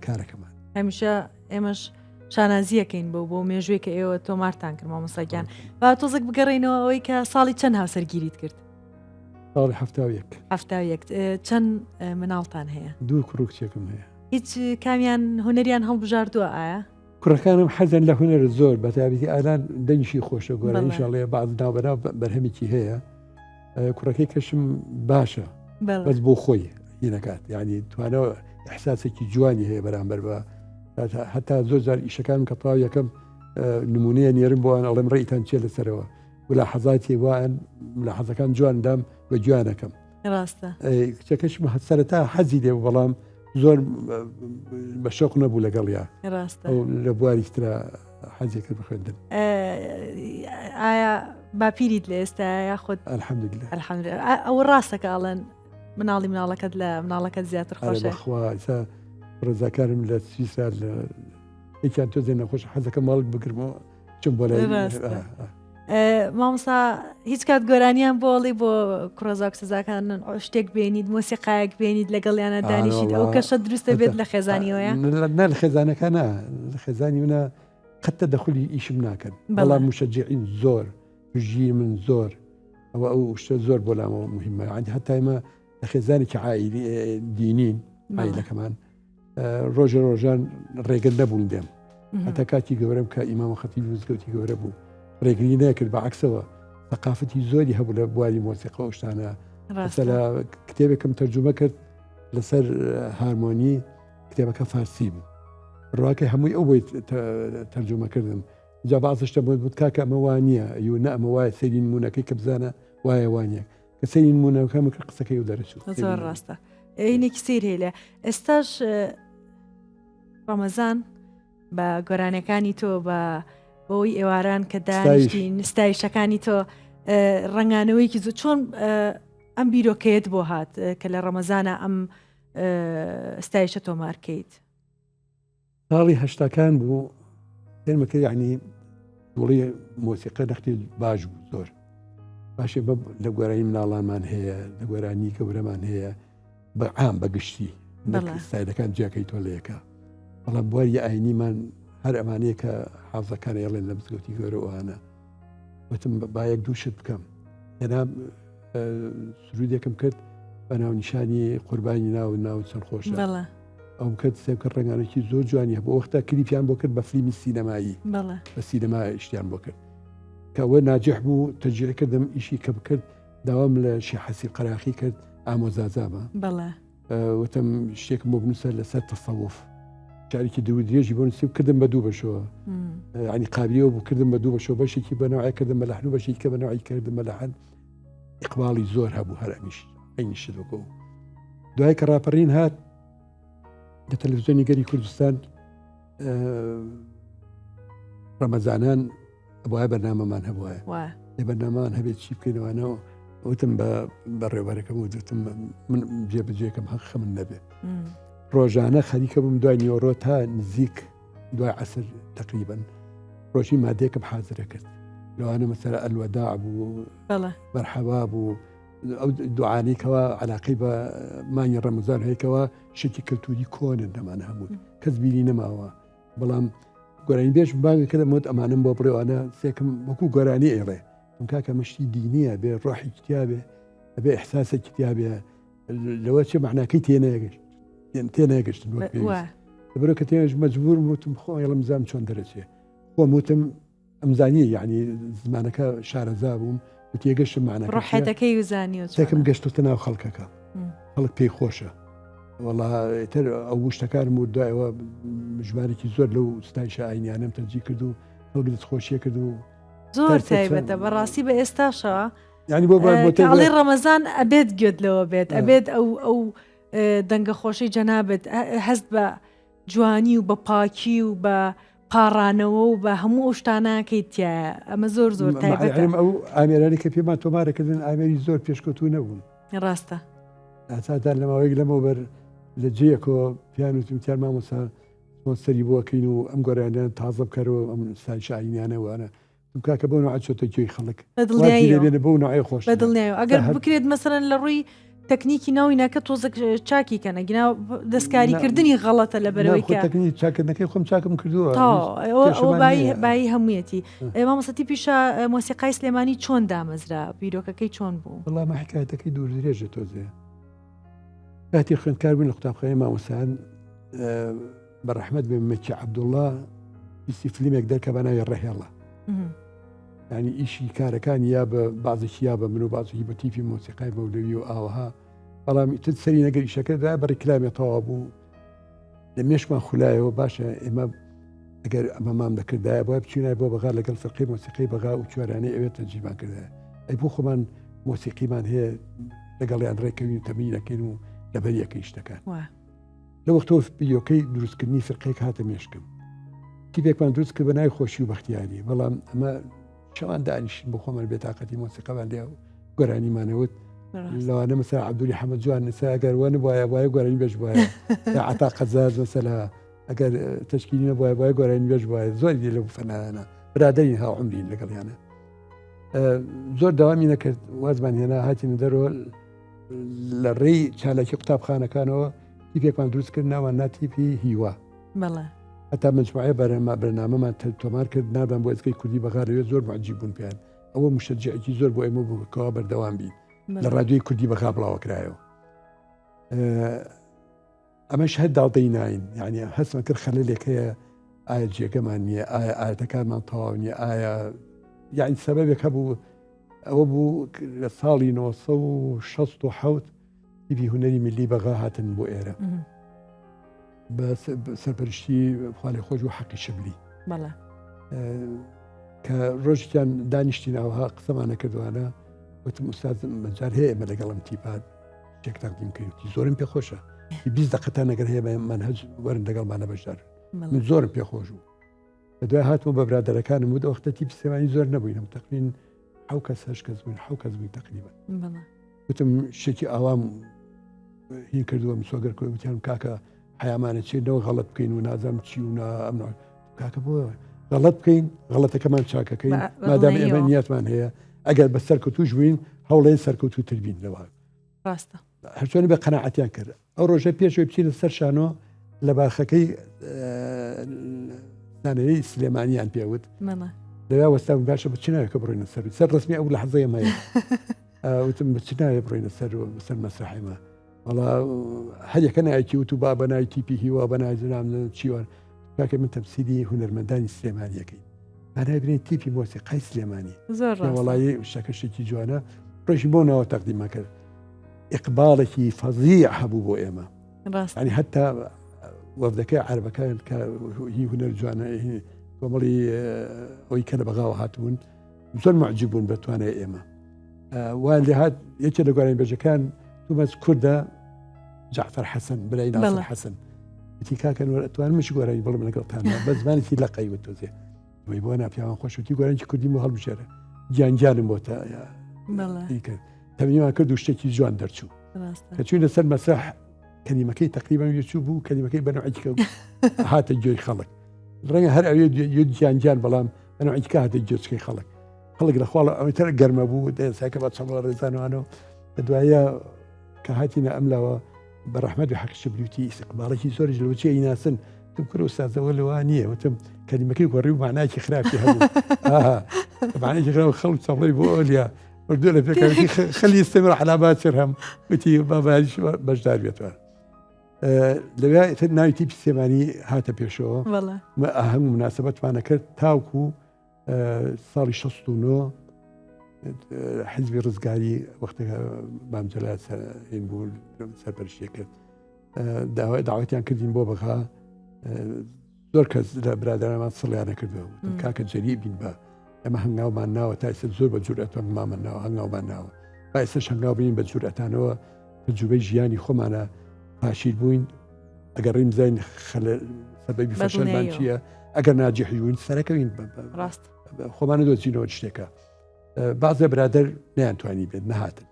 کارەکەمان هەمیشە ئێمەش شانازیەکەین بۆ مێژوێ کە ئێوە تۆمارتان کرد مامۆستاگیان با تۆزێک بگەڕێنەوە ئەوەی کە ساڵی چەند هاوسەرگیریت کرد ساڵی 71 چەند مناڵتان هەیە دوو کوڕکچێکم هەیە هیچ کامیان هونەریان هەڵبژاردووە ئایا کوڕەکانم حەزن لە هونەر زۆر بە تایبەتی ئالان دەنیشی خۆشە گۆرە ئینشاڵڵێ باز ناوبەناو بەرهەمێکی هەیە کوڕەکەی کەشم باشە بەس بۆ خۆی هینەکات یعنی توانەوە احساسێکی جوانی هەیە بەرامبەر بە هەتا زۆر جار ئیشەکان کە تاو یەکەم نمونەیە نێرم بۆوان ئەڵێم ڕێیتان چێ لەسەرەوە ولا حەزاتی وان لە حەزەکان جواندام بە جوانەکەم ڕاستە کچەکەشم سەرەتا حەزی لێ بەڵام زۆر بە شەوق نەبوو لەگەڵیا ڕاستە لە بواریترا حەزێکرد بخوێندن ئایا باپیریت لە ئێستا یاخود الحەمدولله ئەوە ڕاستەکە ئەڵێن مناڵی مناڵەکەت لە مناڵەکەت زیاتر خۆشە بەخوا ڕێزاکارم لە سویسرا لە هیچیان تۆزێ نەخۆش حەزەکە ماڵک بگرمەوە چم بۆ مامۆستا هیچ کات گۆرانیان بۆڵی بۆ کوڕەزاک سزاکان شتێک بێنیت مۆسیقایەک بێنیت لەگەڵیانە دانیشیت ئەو کەشە دروستە بێت لە خێزانیەوەیە لە خێزانەکە لە خێزانی منە قەتە دەخولی ئیشم ناکەن بەڵام مشەجعین زۆر ژی من زۆر ئەو شتە زۆر بۆ لامەوە مهمە عندی هەتا ئێمە لە خێزانێکی عائیلی دینین عائیلەکەمان ڕۆژە ڕۆژان ڕێگەر نەبوون دێم هەتا کاتی گەورەم کە ئیمام خەتیب وزگەوتی گەورە بوو ڕێگری نەکرد بە عکسەوە ثقافەتی زۆری هەبوو لە بواری مۆسیقە و شتانە مەسەلا کتێبێکم تەرجمە کرد لەسەر هارمۆنی کتێبەکە فارسی بوو ڕواکە هەمووی ئەو بۆی تەرجمە کردم جا بازشتە بۆ بوت کاکە ئەمە وانە یو نە ئەمە وایە سەری نمونونەکەی کە بزانە وایە وانە کە سەری نمونونەکەم کرد قسەکەی و دەرەچوو زۆر ڕاستە عینێکی سیر هەیە لێ ئێستاش ڕەمەزان بە گۆرانەکانی تۆ بە بۆی ئێواران کە دانیشتین ستایشەکانی تۆ ڕنگانەوەیکی زۆر چۆن ئەم بیرۆکەیەت بۆ هات کە لە ڕەمەزانە ئەم ستایشە تۆمارکەیت ساڵی هەشتاکان بوو تێنمەکە یعنی دوڵی مۆسیقە نەختی باش بوو زۆر باشێ لە گۆرانی مناڵانمان هەیە لە گۆرانی گەورەمان هەیە بە عام بەگشتی ستایلەکان جیاکەی تۆ لە یەکە بەڵام بواری ئاینیمان هەر ئەمانەیە کە حافزەکانە ئێڵێن لە مزگەوتی گەورەوانە وتم با یەک دوو شت بکەم هێنا سرودێکم کرد بە ناونیشانی قوربانی ناو چەند خۆشە ئەو کەت سێکە ڕنگانێکی زۆر جوانی بۆ وەختە کلیپیان بۆ کرد بە فیلمی سینەمایی بە سینەما شتیان بۆ کرد کە ئەوە ناجح بوو تەجێ کردم ئیشی کە بکرد داوام لە شی حەسی قەراخی کرد ئامۆزازامە وتم شتێکم بۆ بنووسە لەسەر تەسەوف جارێکی دوو درێژی بۆ نووسی کردم بە دوو بەشەوە ینی قابلیەوە بوو کردم بە دوو بەشەوە بەشێکی بەنەوەی کردم بە لەحن و بەشێکی کە بەنەوەی کردم بە لەحن ئیقباڵی زۆر هەبوو هەر ئەمیش عینی شتەکە دوای کە ڕاپەڕین هات لە تەلەڤیزیۆنی گەری کوردستان ڕەمەزانان ئەوایە بەرنامەمان هەبووە لێ بەرنامان هەبێت چی بکەینەوەنەوە وتم بە ڕێوەرەکەم وتم من جێبەجێکم حەق من نەبێت ڕۆژانە خەریکە بووم دوای نیۆڕۆ تا نزیک دوای عەسر تقریبەن ڕۆژی مادێکم حازرە کرد لەوانە مەسەلا ئەلوەداع بوو مەرحەبا بوو ئەو دوعانەیەکەوە عەلاقەی بە مانگی ڕەمەزان هەیەکەوە شتی کەلتوری کۆنن دەمانە هەموو کەس بیری نەماوە بەڵام گۆرانی بێژ بانگەکە دەمەوت ئەمانم بۆ بڕێوانە سێکم وەکو گۆرانی ئێڵێ کاکە مشتی دینیە بێ ڕۆحی کتابێ ئەبێ ئەحساسە کتابێ لەوە چه معناکەی تێنەگەشتن لەبەرەوە کە تێنەش مەجبور وتم خۆ ڕەمزان چۆن دەرەچێ خۆم وتم ئەمزانی یعنی زمانەکە شارەزا بووم وتێگەشتم معناکە ڕۆحەتەکەی وزانی تێکم گەشتوتە ناو خەڵکەکە خەڵک پێی خۆشە وەڵا تر ئەو شتەکانم و دوایەوە ژمارێکی زۆر لەو ستایشە ئاینیانەم تەرجی کرد و هەڵگی دەستخۆشیە کرد و زۆر تایبەتە بەڕاستی بە ئێستاشەوە ینی بۆ ئەڵێ ڕەمەزان ئەبێت گوێت لەوە بێت ئەبێت ئەو دەنگە خۆشەی جەنابێت هەست بە جوانی و بە پاکی و بە پاڕانەوە و بە هەموو شتانەکەیتە ئەمە زۆر زۆر تایبەتە ئەو ئامێرانی کە پێمان تۆمارەکردن ئامێری زۆر پێشکەوتوو نەبوون ڕاستە ئاسادان لە ماوەیەک لەمەوبەر لە جەیەکەوە پیانوتیان مامۆسا سپۆنسەری بۆکەین و ئەم گۆرانیان تازە بکەرەوە ئەم سایش ئاینیانەوەوانە کاکە بۆ نوع چۆتە گوێی خەڵک بێنە بۆ نوعی خۆش بەدڵنیایە ئەگەر بکرێت مەسەرەن لە ڕووی تەکنیکی ناوینەکە تۆزە چاکی کەنە گنا دەستکاریکردنی غەڵەتە لە بەرەوەی تەکنی چاکردنەکەی خۆم چاکم کردووە بای هەموویەتی مامۆسەتی پیشە مۆسیقای سلێمانی چۆن دامەزرا بیرۆکەکەی چۆن بوو وەڵامە حکایەتەکەی دوور درێژە تۆزێ کاتی خوێندکار بوون لە قوتابخانەی مامۆسایان بەڕەحمەت بێ مەکی عەبدوڵڵا بیستی فیلمێک دەرکە بە ناوی ڕەهێڵە ینی ئیشی کارەکان یا بە بازێکی یا بە من و بازێکی بە تیفی مۆسیقای مەولەوی و ئاوەها بەڵام تر سەری نەگەر ئیشەکەدا بە ڕێکلامێتەوە بوو لە مێشمان خولایەوە باشە ئێمە ئەگەر ئەمە مام دەکردایە بۆ بچینای بۆ بەغا لەگەڵ فەرقی مۆسیقی بەغا و چوارانەی ئەوێت تەنجیمان کردایە ئەی بۆ خۆمان مۆسیقیمان هەیە لەگەڵیان ڕێکەوین و تەمینەکەین و لەبەریەکەی شتەکان لە وەختەوە بیۆکەی دروستکردنی فەرقەیەک هاتە مێشکم تیپێکمان دروست کرد بە ناوی خۆشی و بەختیاری بەڵام ئەمە شەوان دانیشتین بۆ خۆمان بێتاقەتی مۆسیقەمان لێ و گۆرانیمانەوت لەوانە مەسەلا عەبدوڵی حەمەد جوان نسا ئەگەر وانە وایە وایە گۆرانی بێژ وایە یا عەتا قەزاز مەسەلا ئەگەر تەشکیلی نەبووایە وایە گۆرانی بێژ وایە زۆری لەو فەنانە برادەرین هاو عومرین لەگەڵیانە زۆر داوامی نەکرد وازمان هێنا هاتینە دەرەوە لە ڕێی چالاکی قوتابخانەکانەوە تیپێکمان دروست کرد ناوان ناتیپی هیوا هەتا مجموعە بەرنامەمان تۆمار کرد نابان بۆ ئێسکەی کوردی بەغارەوێت زۆر معجیب بوون پێیان ئەوە مشجعێکی زۆر بۆ ئێمە بوو کەوا بەردەوام بین لە ڕادیۆی کوردی بەغا بڵاوە کرایەوە ئەمەش هەرداڵدەی ناین یعنی هەستمان کرد خەلەلێک هەیە ئایا جێگەمان نییە ئایا ئاەتەکانمان تەواو نییە ئایا یعنی سەبەبێک هەبوو ئەوە بوو لە ساڵی 1960 تیڤی هونەری میلی بەغا هاتن بۆ ئێرە بە سەرپەرشتی خاڵی خۆش و حەقی شبلی کە ڕۆژیان دانیشتینەوەها قسەمانە کردوانە وتم ئوستاز مەجار هەیە ئێمە لەگەڵم تیپات شتێک تەقدیم کردی زۆرم پێخۆشە 20 دقەتان نەگەر هەیە منهەج وەرن لەگەڵمانە بەشدار من زۆرم پێخۆش بوو بە دوای هاتمە بە برادەرەکانم و وەختە تیپ سێوانی زۆر نەبووینم تەقرین 7 کەس 8 کەس بووین 7 کەس بووین تقریبا وتم شتێکی ئاوام هین کردووە مسۆگەر کردم وتیانم کاکە حیامانە چێنەوە غەڵەت بکەین و نازام چی و ئەم کاکە بۆ غەڵەت بکەین غەڵەتەکەمان چاکەکەین مادامە ئێمە نیەتمان هەیە ئەگەر بە سەرکەوتوش بووین هەوڵێن سەرکەوتوتر بین لەوە ڕاستە هەرچۆنی بە قەناعەتیان کرد ئەو ڕۆژە پێشەوەی بچینە سەر شانۆ لە باخەکەی نانەوەی سلێمانیان پێوت لەوێ وەستاون باشە بچیناوێکە بڕۆینە سەر ڕسمی ئەو لە حەزەیە مایە وتم بچیناوێ بڕۆینە سەر مەسرحیمە وڵا هەرێکە نایەتی وت و با بەنای تیپی هیوا بەنای زنام چیوان کاکە من تەمسیلی هونەرمەندانی سلێمانیەکەی هەنای بنین تیپی مۆسیقای سلێمانی وڵایی شەکەشێکی جوانە ڕۆژی بۆ ناوە تەقدیمە کرد ئیقبالێکی فەزیع هەبوو بۆ ئێمە ینی هەتا وەفدەکەی عەربەکان کە هی هونەر جوانە کۆمەڵی ئەوی کە لە بەغاوە هاتبوون زۆر معجب بوون بە توانای ئێمە وان لێ هات یەکێ لە گوارانی بەجەکان تومەز کووردە جعفەر حەسەن بلای ناسر حەسەن وتی کاکەن توانم مش گۆرانی بڵم لەگەڵتانە بە زمانێکی لەقەی وتۆزێ وی بۆ ناپیاوان خۆشوتی گۆرانکی کوردی بۆ هەڵبژێرە گیانگیانم بۆ تەمینیمان کرد و شتێکی جوان دەرچوو کە چووی لەسەر مەسرح کەلیمەکەی تقریبان یەچوو بوو کەلیمەکەی بەنەوعیکە هاتە گوێی خەڵک ڕەنگە هەر ئەوێ گیانگیان بەڵام بەنەوعیکە هاتە گوێچکەی خەڵک لە خواڵ ئەوەتر گەرمە بوو دەساکە بە چەڵ ڕێزانوانەوە بە دوایە کە هاتیینە ئەملاوە بە ڕەحمەت و حەق شبلیوتی ئیستیقباڵێکی زۆرش لەوچی ئیناسن تم کرد ئوستازەوە لەوە نییە وتم کەلیمەکەی گۆڕی و معناکی خراپی هەبوو معناکی خراپ خەڵک چەڵی بۆ ئەولیا وردو لە پێکەوەی خەلی استمر على باچر هەم وتی باباش بەشدار بێتەوە لەوێ تر ناوی تیپی سلێمانی هاتە پێشەوە هەموو مناسبەتمانە کرد تاوکو ساڵی 69 حزبی ڕزگاری وەختێک مامجەلات هین بوو سەرپەرشتیە کرد داوەتیان کردین بۆ بەغا زۆر کەس لە برادرانمان سڵیانە کردەوە کاکە جەری بین بە ئەمە هەنگاومان ناوە تا ئێستا زۆر بە جورئەتەوە مامە ناوە هەنگاومان ناوە با ئێستاش هەنگاو بینین بە جورئەتانەوە تەجروبەی ژیانی خۆمانە پاشیر بووین ئەگەر ڕیم زین سەبەبی فەشەلمان چییە ئەگەر ناجیحی بووین سەرەکەوین خۆمانە دۆچینەوە شتێکە بازە برادەر نەیانتوانی بێت نەهاتن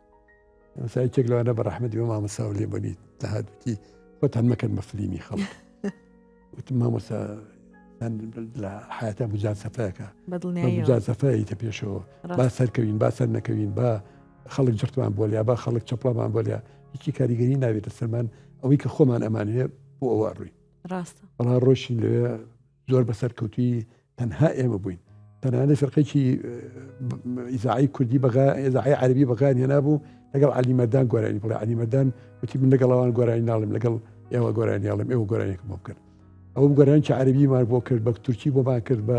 سایتێک لەوانە بە ڕەحمەتی و مامۆسا لێ بۆنی داهاتوتی خۆتان مەکەن بە فلیمی خەڵک وتم مامۆسا لە حیاتە مجازەفەیەکە مجازەفەیە پێشەوە با سەرکەوین با سەر نەکەوین با خەڵک جرتمان بۆلیا با خەڵک چەپڵامان بۆلیا هیچی کاریگەری ناوێتە سەرمان ئەوەی کە خۆمان ئەمانەیە بۆ ئەوە ڕووی بەڵا ڕۆژین لەوێ زۆر بەسەر کەوتوی تەنها ئێمە بووین تەنانە فەرقێکی ئیزاعی کوردی بەغا ئیزاعی عەربی بەغان هێنابوو لەگەڵ عەلی مەردان گۆرانی بڵێ عەلی مەردان وتی من لەگەڵەوان گۆرانی ناڵم لەگەڵ ئێوە گۆرانی ناڵم ئێوە گۆرانێکم بۆ بکەن ئەو گۆرانکی عەربیمان بۆ کرد بە تورکی بۆمان کرد بە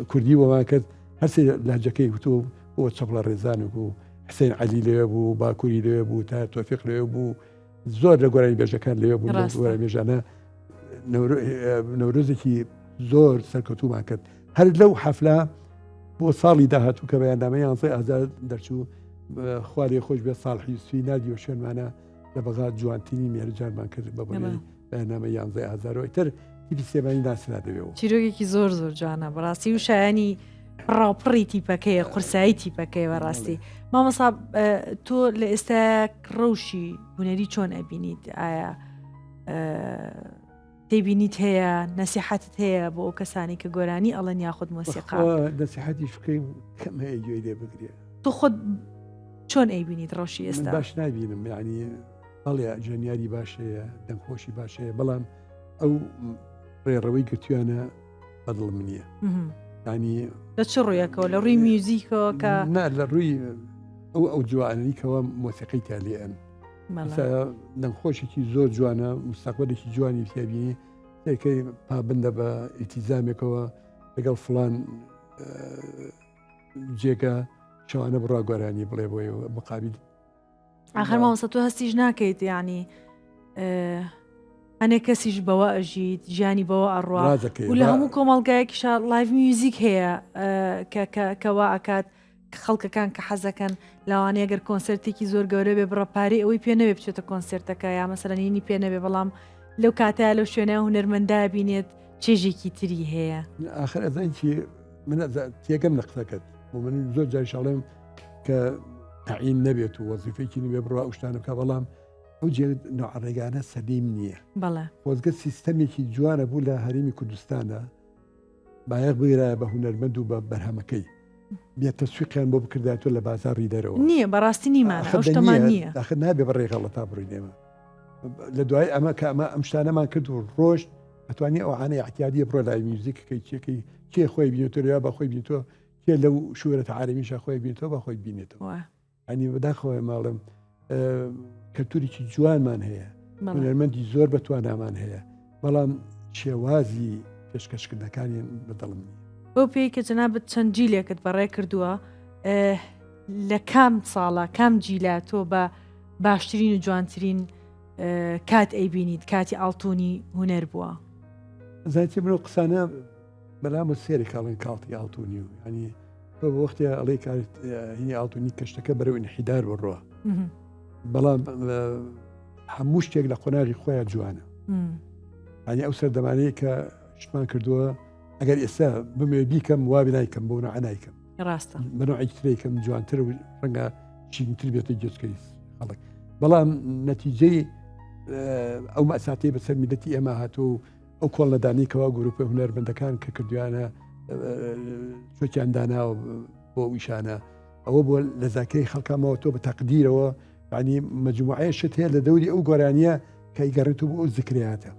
کوردی بۆمان کرد هەرسێ لەهجەکەی وتۆ بۆ چەپڵە ڕێزان و حسێن عەلی لەوێ بوو باکووری لەوێ بوو تا تۆفیق لەوێ بوو زۆر لە گۆرانی بێژەکان لەوێ بوو لە گۆرانی بێژانە نەورۆزێکی زۆر سەرکەوتومان کرد هەر لەو حەفلە بۆ ساڵی داهاتوو کە بەیاندامە 11,000 دەرچوو خوارێ خۆش بێ ساڵحی یوسفی نادیوە شوێنمانە لە بەغا جوانترینی مێرجانمان کرد بە بۆنەی بەیاندامە 11,000 تر تیپی سلێمانی ناسنا دەوێەوە چیرۆکێکی زۆر زۆر جوانە بەڕاستی و شایانی ڕاوپڕی تیپەکەیە قورسایی تیپەکەی بەڕاستی مامۆسا تۆ لە ئێستا ڕەوشی هونەری چۆن ئەبینیت ئایا دەیبینیت هەیە نەسیحەتت هەیە بۆ ئەو کەسانی کە گۆرانی ئەڵەن یاخود مۆسیقا نەسیحەتیش بکەین کەم هەیە گوێی لێ بگرێ تۆ خۆت چۆن ئەیبینیت ڕۆژی ئێستا باش نابینم یعنی بەڵێ ژەنیاری باشەیە دەمخۆشی باشەیە بەڵام ئەو ڕێڕەوەی گرتویانە بەدڵ منیە ینی لە چ ڕوویەکەەوە لە ڕووی میوزیکەوە کە لە ڕووی ئەو جوانەیەکەوە مۆسیقی تالێن نەخۆشێکی زۆر جوانە مستەقبلێکی جوانی تێبینی تێکەی پابندە بە ئیتیزامێکەوە لەگەڵ فلان جێگە شەوانە بڕا گۆرانی بڵێ بۆی مقابل آخر مامۆستا تۆ هەستیش ناکەیت یعنی هەنێک کەسیش بەوە ئەژیت ژیانی بەوە ئەڕوا و لە هەموو کۆمەڵگایەکیش لایڤ میوزیک هەیە کەوا ئەکات خەڵکەکان کە حەزەکەن لەوانەیە گەر کۆنسرتێکی زۆر گەورە بێ بڕەپاری ئەوەی پێ نەبێ بچێتە کۆنسرتەکە یا مەسەلەنینی پێ نەبێ بەڵام لەو کاتەیە لەو شوێنە هونەرمەندا بینێت چێژێکی تری هەیە آخر ئەزانکی من تێگەم لە قسەکەت من زۆر جای شاڵێم کە تعین نەبێت و وەزیفەیەکی نوێ بڕوا ئەوشتانە بکە بەڵام ئەو جێ نوعڕێگانە سەلیم نییە بەڵێ خۆزگە سیستەمێکی جوانە بوو لە هەرێمی کوردستانە بایەق بگرایە بە هونەرمەند و بە بەرهەمەکەی بێت تەسویقیان بۆ بکرداتۆ لە بازاڕی دەرەوە نییە بەڕاستی نیمانە ئەو شتەمان نییە داخل نابێ بەڕێغەڵە تا بڕینێمە لە دوای ئەمە کە ئەمە ئەم شتانەمان کرد و ڕۆژ ئەتوانی ئەوانەی احتیادیە بڕۆ لای میوزیکەکەی چێکی کێ خۆی بینێتەوە یا بە خۆی بینێتەوە کێ لەو شوورەتە عالەمیشە خۆی بینێتەوە بە خۆی بینێتەوە ئەنی بەداخەوەی ماڵم کەلتوریی جوانمان هەیە هونەرمەندی زۆر بەتوانامان هەیە بەڵام شێوازی پێشکەشکردنەکانیان بەدڵم نیە بۆ پێی کە جەنابەت چەند جیلێکت بەڕێ کردووە لە کام ساڵە کام جیلا تۆ بە باشترین و جوانترین کات ئەیبینیت کاتی ئاڵتوونی هونەر بووە زانتی من قسانە بەلام و سێری کاڵین کاڵتی ئاڵتوونی و ینی بۆ وەختێ ئەڵێ هینی ئاڵتوونی کەشتەکە بەرەو ئینحیدار بڕوە بەڵام هەموو شتێک لە قۆناغی خۆیان جوانە ینی ئەو سەردەمانەیە کە شتمان کردووە ئەگەر ئێستا بمێ بیکەم وابی نایکەم بۆ نەعنایکەم ڕاستە بەنەوەی ترێکم جوانتر و ڕەنگە چینتر بێتە گوێچکەی خەڵک بەڵام نەتیجەی ئەو مەساتەی بەسەر میلەتی ئێمە هاتوو ئەو کۆڵنەدانیکەوە گروپی هونەرمەندەکان کە کردویانە چۆکیان داناوە بۆ ویشانە ئەوە بۆ لە زاکەی خەڵکامەوە تۆ بە تەقدیرەوە ینی مەجموعەیە شت هەیە لە دەوری ئەو گۆرانیە کە ئیگەڕێتەوە بۆ ئەو زکرێتە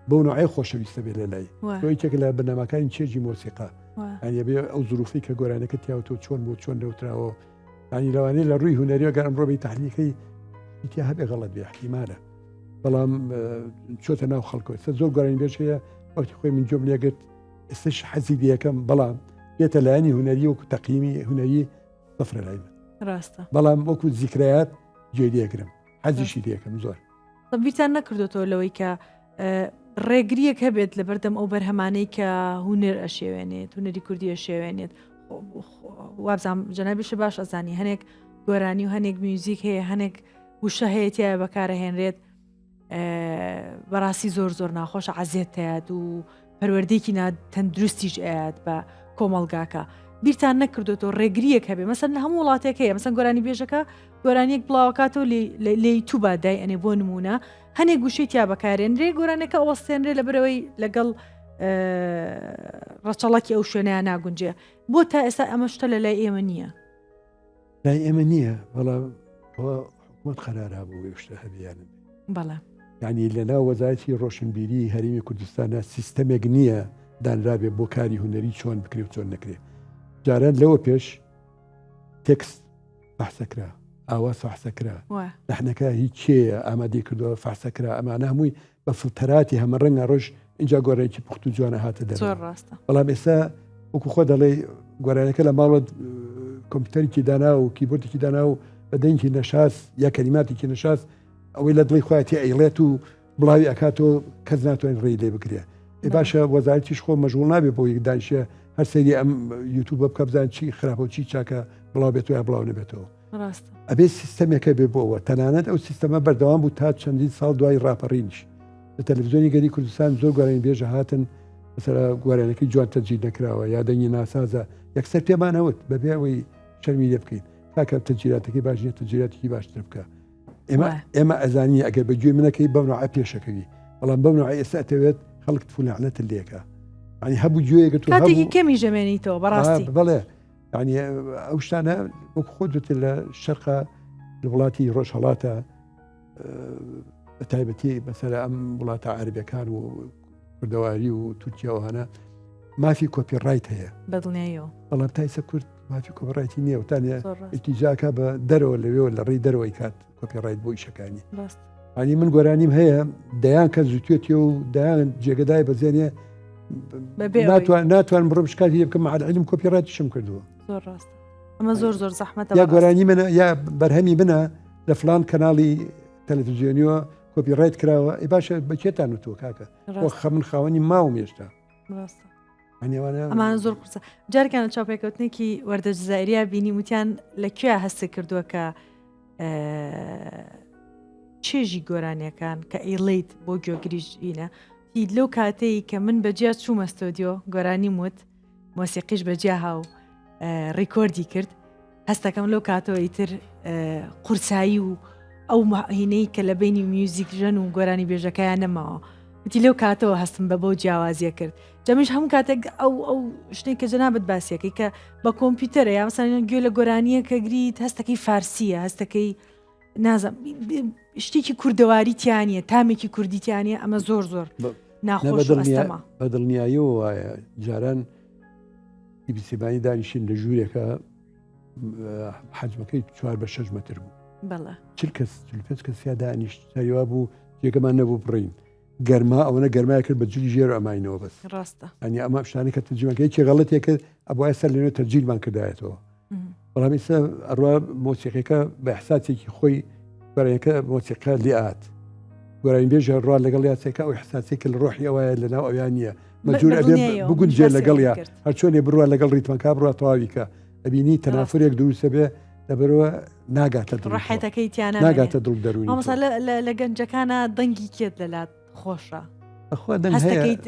بۆ نوعی خۆشەویستە بێ لە لای تۆیکێک لە بنەماکانی چێژی مۆسیقا ینی بێ ئەو زروفی کە گۆرانەکە تیاوتۆ چۆن بۆ چۆن دەوتراوە ینی لەوانەیە لە ڕووی هونەریەوە گەرم ڕۆبی تحلیلەکەی ئیتیا هەبێ غەڵەت بێ احتیمالە بەڵام چۆتە ناو خەڵکەوە ئێستا زۆر گۆرانی بێش هەیە وەختی خۆی من جۆم لێگرت ئێستش حەزی دیەکەم بەڵام بێتە لایەنی هونەری وەکو تەقییمی هونەری سەفرە لای من ڕاستە بەڵام وەکو زیکرایات گوێ لێگرم حەزیشی دیەکەم زۆر بیرتان نەکردوێتەوە لەوەی کە ڕێگریەک هەبێت لە بەردەم ئەو بەرهەمانەی کە هونەر ئەشێوێنێت هونەری کوردی ئەشێوێنێت وابزانام جەنابیشە باش ئەزانی هەنێک گۆرانی و هەنێک میوزیک هەیە هەنێک وشە هەیەتیە بەکارەهێنرێت بەڕاستی زۆر ناخۆش عەزێت هەیەات و پەروەردەیەکی تەندروستیش ئاات بە کۆمەڵگاکە بیرتان نەکردوێتەوە ڕێگریەک هەبێ مەسەن لە هەموو وڵاتێک هەیە مەسەن گۆرانی بێژەکە گۆرانیەک بڵاوکاتەوە لە یوتیوبە دای ئەنێ بۆ نمونە هەنێک گوشەی تیا بەکارێنرێ گۆرانەکە ئەوەستێنرێ لە بەرەوەی لەگەڵ ڕەچەڵکی ئەو شوێنەیە ناگونجێ بۆ تا ئێستا ئەمە شتە لە لای ئێمە نییە لای ئێمە نییە بەڵام حکومەت قەرارا بوو شتە هەبیانم بەڵێ ینی لەناو وەزارەتی ڕۆشنبیری هەرێمی کوردستانە سیستەمێک نییە دانرابێ بۆ کاری هونەری چۆن بکرێ و چۆن نەکرێ جاران لەوە پێش تێکست بەحسەکرا ئاواز فەحسەکرا لەحنەکە هیچ چێە ئامادەی کردووە فەحسەکرا ئەمانە هەمووی بە فڵتەراتی هەمە ڕەنگە ڕۆژ اینجا گۆرانێکی پوخت و جوانە هاتە دەر بەڵام ئێستا وەکو خۆ دەڵێ گۆرانەکە لە ماڵت کۆمپیوتەرێکی دانا و کیبۆردێکی دانا و بەدەنگی نەشاس یا کەلیماتێکی نەشاس ئەوەی لە دڵی خۆیەتی ئەیڵێت و بڵاوی ئەکاتەوە کەس ناتوانین ڕێی لێ بگرێ باشە وەزارەتیش خۆ مەژغوڵ نابێت بۆ یەک دانیشە هەر سەیری ئەم یوتیوبە بکە بزان چی خراپە و چی چاکە بڵاو بێتەوە یا بڵاو نەبێتەوە ئەبێ سیستەمێکە بێ بۆەوە تەنانەت ئەو سیستەمە بەردەوام بوو تا چەندین ساڵ دوای ڕاپەڕینش لە تەلەڤیزیۆنی گەری کوردستان زۆر گۆرانی بێژە هاتن مەسەلا گۆرانەکەی جوان تەرجیح نەکراوە یا دەنگی ناسازە یەکسەر پێمانەوت بەبێ ئەوەی شەرمی لێ بکەین کاکە تەجیراتەکەی باش نیە تەجیراتی باشتر بکە ئێمە ئەزانی ئەگەر بەگوێ منەکەی بەو نوع پێشەکەوی بەڵام بەو نوع ئێستا ئەتەوێت خەڵک فولعنەت لێکە ینی هەبوو گوێیەکە تو کاتێکی کەمی ژەمێنیتەوە بەڕاستی بەڵێ ینی ئەو شتانە وەکو خۆت لە شەرقە لە وڵاتی ڕۆژهەڵاتە بە تایبەتی مەسەلا ئەم وڵاتە عەربیەکان و کوردەواری و تورکیاوانە مافی کۆپیڕایت هەیە بەدڵنیاییەوە بەڵام تایسە کورد مافی کۆپیڕایتی نییە وتانە زۆر ڕاست. ئیتیجاکە بە دەرەوە لەوێ لە ڕێی دەرەوەی کات کۆپیڕایت بۆ ئیشەکانی ڕاست. ینی من گۆرانیم هەیە دەیان کە زووتێتی و دەیان جێگەدای بەزێنێ ناتوان بڕم شکاتی بکەم عەلم کۆپیڕایتیشم کردووە. زۆر ڕاست. ئەمە زۆر زەحمەتە. یا گۆرانی منە یا بەرهەمی بنە لە فلان کەناڵی تەلەڤیزیۆنیەوە کۆپیڕایت کراوە ئەی باشە بەکێتان وتووە کاکە من خاوەنی ماوم هێشتا. ڕاستە. ئەمان زۆر قورسە. جارێکانە چاوپێکەوتنێکی وەردە جزائیریا بینی وتیان لەکوێ هەستە کردووە کە چێژی گۆرانیەکان کە ئیڵیت بۆ گوێگریژینە لەو کاتەی کە من بەجیا چوومە ستۆدیۆ گۆرانی وت مۆسیقیش بەجیا هاو ڕیکۆردی کرد هەستەکەم لەو کاتەوە ئیتر قورسایی و ئەو هینەی کە لە بینی میوزیک ژەن و گۆرانی بێژەکەیان نەماوە وتی لەو کاتەوە هەستم بە بۆ جیاوازیە کرد جەمیش هەموو کاتێک ئەو شتێک کە جەنابەت باسیەکەی کە بە کۆمپیوتەرە یا مەسەڵەن گوێ لە گۆرانیە کە گریت هەستەکەی فارسیە هەستەکەی نازم شتێکی کوردەواری تیانە تامێکی کوردیتیانە ئەمە زۆر ناخۆش ئەستەما بەدڵنیاییەوە وایە جاران بیسیبانی دانیشین لە ژوورێکە حەجمەکەی 4 بە 6 مەتر بوو بەڵێ چل کەس 5 کەسیا دانیشت سەریوا بوو جێگەمان نەبوو بڕین گەرما ئەوەنە گەرمای کرد بە جلی ژێر ئەماینەوە بەس ڕاستە ئەنی ئەمە شتانی کە ترجمەکەی چی غەڵەتێکە ئەبووای سەر لێنێ تەرجیلمان کردایەتەوە بەڵام ئێستا ئەڕوا مۆسیقیەکە بە احساسێکی خۆی گۆرانیەکە مۆسیقا لیئات گۆرانی بێژە ڕوا لەگەڵ یاسێکە ئەو احساسێکە لە ڕۆحی ئەوایە لەناو ئەویانە مەجبور ئەبێ بگونجێ لەگەڵ یا هەر چۆنێ بڕوە لەگەڵ ڕیتمەکە بڕوا تەواویکە ئەبینی تەنافرێک دروستە بێ لەبەرەوە ناگاتە ڕاحەتەکەی تیانە ناگاتە دڵ دەروونی مامۆستا لە گەنجەکانە دەنگی کێت لەلات خۆشە ئەخوا هەستەکەیت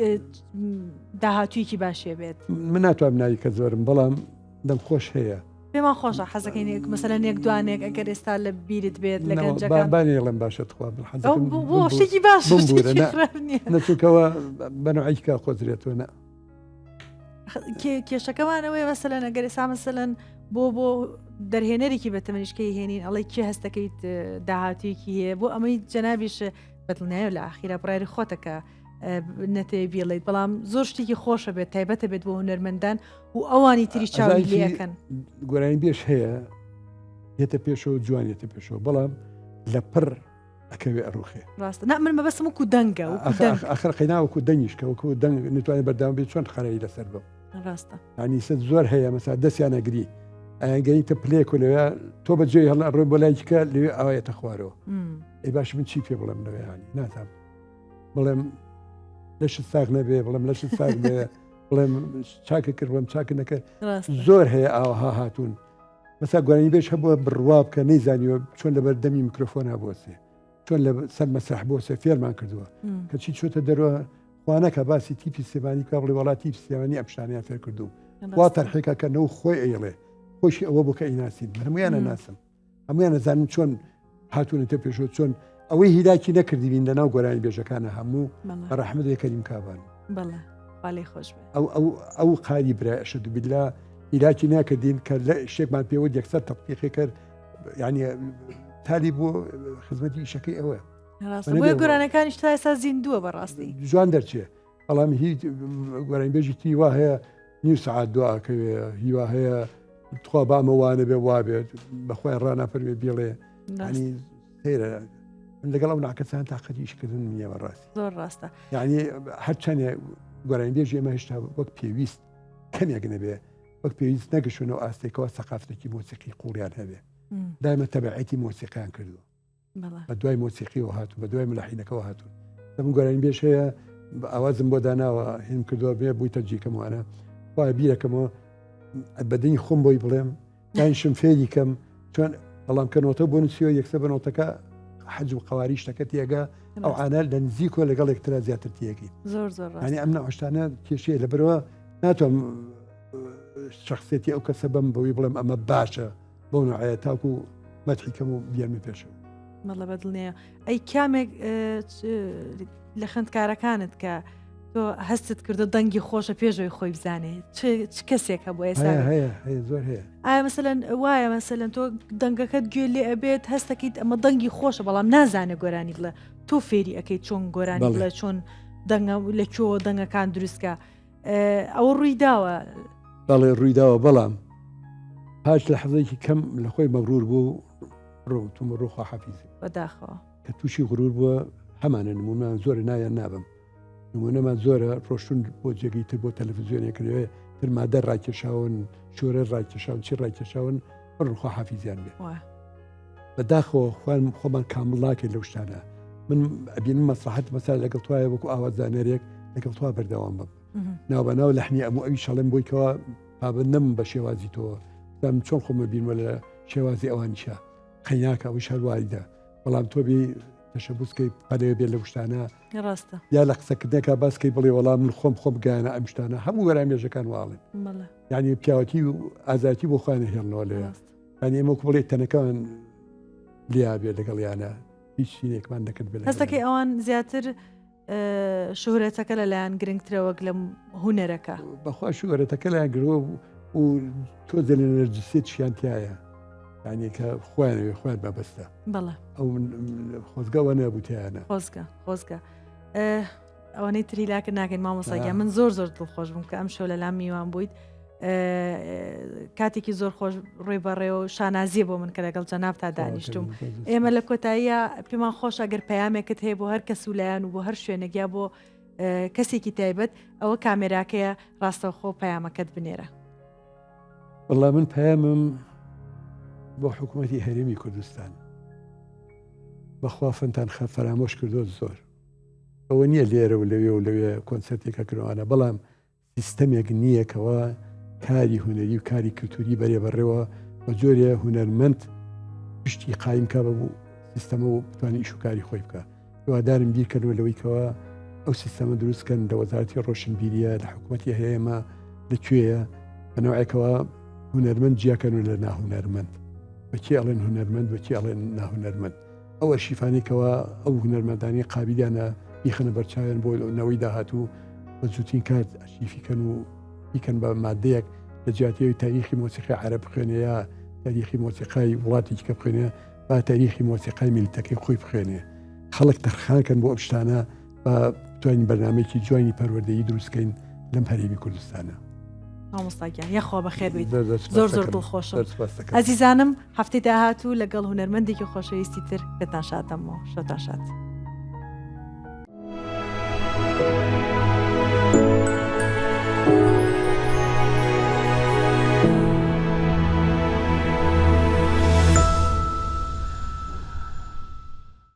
داهاتوویەکی باشێ بێت من ناتوانم ناوی کە زۆرم بەڵام دەم خۆش هەیە پێمان خۆشە حەزەکەی مەسەلەن یەک دوانێک ئەگەر ئێستا لە بیرت بێت لە گەنجەکان بانێڵم باشە خوا بۆ شتێکی باش نەچووکەوە بەنوعیکە خۆزرێتەوە نە کێشەکەمانەوەی مەسەلەن ئەگەر ئێستا مەسەلەن بۆ دەرهێنەرێکی بە تەمەنیشکەی هێنین ئەڵی کێ هەستەکەیت داهاتوویەکی هەیە بۆ ئەمەی جەنابیش بەدڵنیایە لە ئاخیرا پڕای خۆتەکە نەتێ بێڵیت بەڵام زۆر شتێکی خۆشە بێت تایبەتە بێت بۆ هونەرمەندان و ئەوانی تری چاوی لێەکەن گۆرانی بێش هەیە هێتە پێشەوە جوانێتە پێشەوە بەڵام لە پڕ ئەکەوێ ئەڕوخێ ڕاستە من بەبەستم وەکو دەنگە ئەخر قەیناوەکو دەنگیشکە وەکو دەنگ نتوانێت بەردام بێت چۆن خەرایی لەسەر بم ڕاستە ینی سەد زۆر هەیە مەسا دەستیان ئەگری ئەگەیتە پلێک و لەوێ تۆ بەجێ هەڵ ئەڕۆی بۆ لایکە لەوێ ئاوایەتە خوارەوە ئەی باش من چی پێ بڵێم لەوێیانی ناتام بڵێم لەشت ساغ نەبێ بڵێم لەشت ساغ بێ بڵێم چاکە کرد بڵێم چاکە نەکرد زۆر هەیە ئاوها هاتوون مەسا گۆرانی بێش هەبووە بڕوا بکە نەیزانیوە چۆن لەبەر دەمی میکرۆفۆنا بۆسێ چۆن لە سەر مەسرح بۆسێ فێرمان کردووە کەچی چۆتە دەروە خوانەکە باسی تیپی سێبانی کا بڵێ وڵاتی سێوانی ئەم شتانیان فێر کردو وا تەرحێکەکەنەوە خۆی ئەیڵێ خۆشی ئەوە بۆکە ئیناسین هەمویانە ناسم هەمویان نەزانم چۆن هاتوونەتە پێشەوە چۆن ئەوەی هیلاکی نەکردی بین لەناو گۆرانی بێژەکانە هەموو ڕەحمەدی کەریم کابان ئەو قاری برای ئەشد بیلا هیلاکی ناکردین کە لە شتێکمان پێوە یەکسەر تەطبیقی کرد یعنی تالی بۆ خزمەتی شەکەی ئەوە گۆرانەکانی تا ئێستا زیندووە بەڕاستی جوان دەرچێ بەڵام هیچ گۆرانی بێژی تی وا هەیە نیو سعات دواکەوێ هیوا هەیە تخوا بامەوانە بێ وابێت بەخۆیان ڕناپەروێ بێڵێ ینی سەیرە لەگەڵ ئەو ناکەسان تاقەتیشکردن نییە بەڕاستی زۆر ڕاستە یعنی هەرچەندێ گۆرانی بێژی ئێمە هێشتا وەک پێویست کەمێک نەبێ وەک پێویست نەگەشتونەوە ئاستێکەوە سەقافتێکی مۆسیقی قوڵیان هەبێ دایمە تەبعەتی مۆسیقیان کردووە بە دوای مۆسیقیەوە هاتوو بە دوای ملحینەکەەوە هاتوون دەم گۆرانی بێش هەیە ئاوازم بۆ داناوە هیم کردووە بێ بووی تەرجیکەموانە وایە بیرەکەمەوە بەدەنی خۆم بۆی بڵێم دانیشم فێری کەم چۆن بەڵام کەنەوەتە بۆ نووسیوە یەکسە بنەوەتەکە حەج و قەواری شتەکە تێگە ئەو عانە لە نزیکۆ لەگەڵ یەکترا زیاتر تیەکی زۆر ینی ئەم نەوەشتانە کێشەیە لەبەرەوە ناتوانم شخصێتی ئەو کەسە بم بەوەی بڵێم ئەمە باشە بۆ نوعەیە تاکو مەتحیکەم و بیارمە پێشەوە مەڵە بەدڵنیە ئەی کامێک لە خوێندکارەکانت کە تۆ هەستت کردو دەنگی خۆشە پێشەوەی خۆی بزانێت چ کەسێک هەبوو ئێستا زۆر هەیە ئایا مەسەلەن وایە مەسەلەن تۆ دەنگەکەت گوێ لێ ئەبێت هەستەکەیت ئەمە دەنگی خۆشە بەڵام نازانێ گۆرانی بڵێ تۆ فێری ئەەکەیت چۆن گۆرانی بڵێ چۆن دەنگە لە کۆ دەنگەکان دروستکە ئەوە ڕووی داوە بەڵێ ڕوویداوە بەڵام پاش لە حەزێکی کەم لە خۆی مەغرور بوو ڕۆتم ڕوخوا حەفیزی بەداخەوە کە تووشی غرور بووە هەمانە نمونمان زۆر نایان نابم نمونەمان زۆرە ڕۆشتون بۆ جێگەی تر بۆ تەلەڤیزیۆنێکەوێ تر مادە ڕاکێشاون شۆرە ڕاکێشاون چی ڕاکێشاون ڕوخوا حەفیزیان بێ بەداخەوە خوان خۆمان کامل ناکەین لەو شتانە من ئەبینم مەسلحەت مەسال لەگەڵ توایە وەکو ئاوازانەرێک لەگەڵ توا بەردەوام بم ناوبەناو لەحنی ئەموو ئەوی شەڵێم بۆیکەوە پابندم بە شێوازی تۆ دام چۆن خۆمە بینوە لە شێوازی ئەوانیشە قەیناکە ئەوش هەرواریدا بەڵام تۆ بێ تەشەبوسکەی پەلێ بێت لە شتانە ڕاستە یا لە قسەکردنێکا باسکەی بڵێ وەڵام من خۆم گایانە ئەم شتانە هەموو وەرامێژەکان واڵن یعنی پیاوەتی و ئازاتی بۆ خوانە هێڵنەوە لێ ینی ئێمە بڵێ تەنەکەمان لیا بێت لەگەڵیانە هیچ شینێکمان نەکرد بێت هەستەکەی ئەوان زیاتر شوهرەتەکە لەلایەن گرنگترەوەک لە هوەرەکە بەخوا شوهرەتەکە لایەن گرۆ و تۆ دەلێنەرجسێت شیانتیایە ینی کە خوێنەوێ خوێن بەبەستە بەڵێ ئەو خۆزگەوە نەبووتیانە خۆزگە ئەوەی تریلاکە ناکەین مامۆساگە من زۆر دڵخۆش بووم کە ئەم شەو لە لام میوان بوویت کاتێکی زۆر خۆش ڕێ بەڕێ و شانازیە بۆ من کە لەگەڵ جەناب تا دانیشتوم ئێمە لە کۆتاییە پێمان خۆش ئەگەر پەیامێکت هەیە بۆ هەر کەس وولایەن و بۆ هەر شوێنەگیا بۆ کەسێکی تایبەت ئەوە کامێراکەیە ڕاستەوخۆ پەیامەکەت بنێرە وەڵام من پەیامم بۆ حکوومەتی هەرێمی کوردستان بەخوا فەنتان فەرامۆش کردو زۆر ئەوە نییە لێرە و لەوێ کۆنسەرتێکە کردوانە بەڵام سیستەمێک نییەکەوە کاری هوەری و کاری کللتوری بەرێ بەڕێوە بە جۆرە هوەرمەند پشتی قایمکە بەبوو سیستەمە و بتوانانی ئیشوکاری خۆی بکە هیوادارم بیرکەنەوە لەوەیکەوە ئەو سیستەمە دروستکەن لە وەزارەتی ڕۆشنبیریە لە حکوومەتی هەیەمە لەکوێیە بەنەوەیەکەوە هوەرمەند جیاکەنەوە لە ناهوەرمەند بەچی ئەڵێن هوەرمەند بەچی ئەڵێن ناهوەرمەند ئەوە شیفانێکەوە ئەو هوەرمەندانی قابلیانە بیخەنە بەرچاویان بۆ نەوەی داهاتوو بە جووتین کات ئەشیفیکەن و بیکەن بە مادەیەک لە جیاتیەوەی تاریخی مۆسیقی عەرەب بخوێنەیە تاریخی مۆسیقای وڵاتێکی کە بخوێنێ با تاریخی مۆسیقای میلتەکەی خۆی بخوێنێ خەڵک تەرخانکەن بۆ ئەم شتانە بە بتوانین بەرنامەیەکی جوانی پەروەردەیی دروستکەین لەم هەرێمی کوردستانە مامۆستاگیان یەخوا بەخێر بیت زۆر دڵخۆشم ئەزیزانم هەفتەی داهاتوو لەگەڵ هوەرمەندێکی خۆشەویستی تر بێتان شادەمەوە شەتان شاد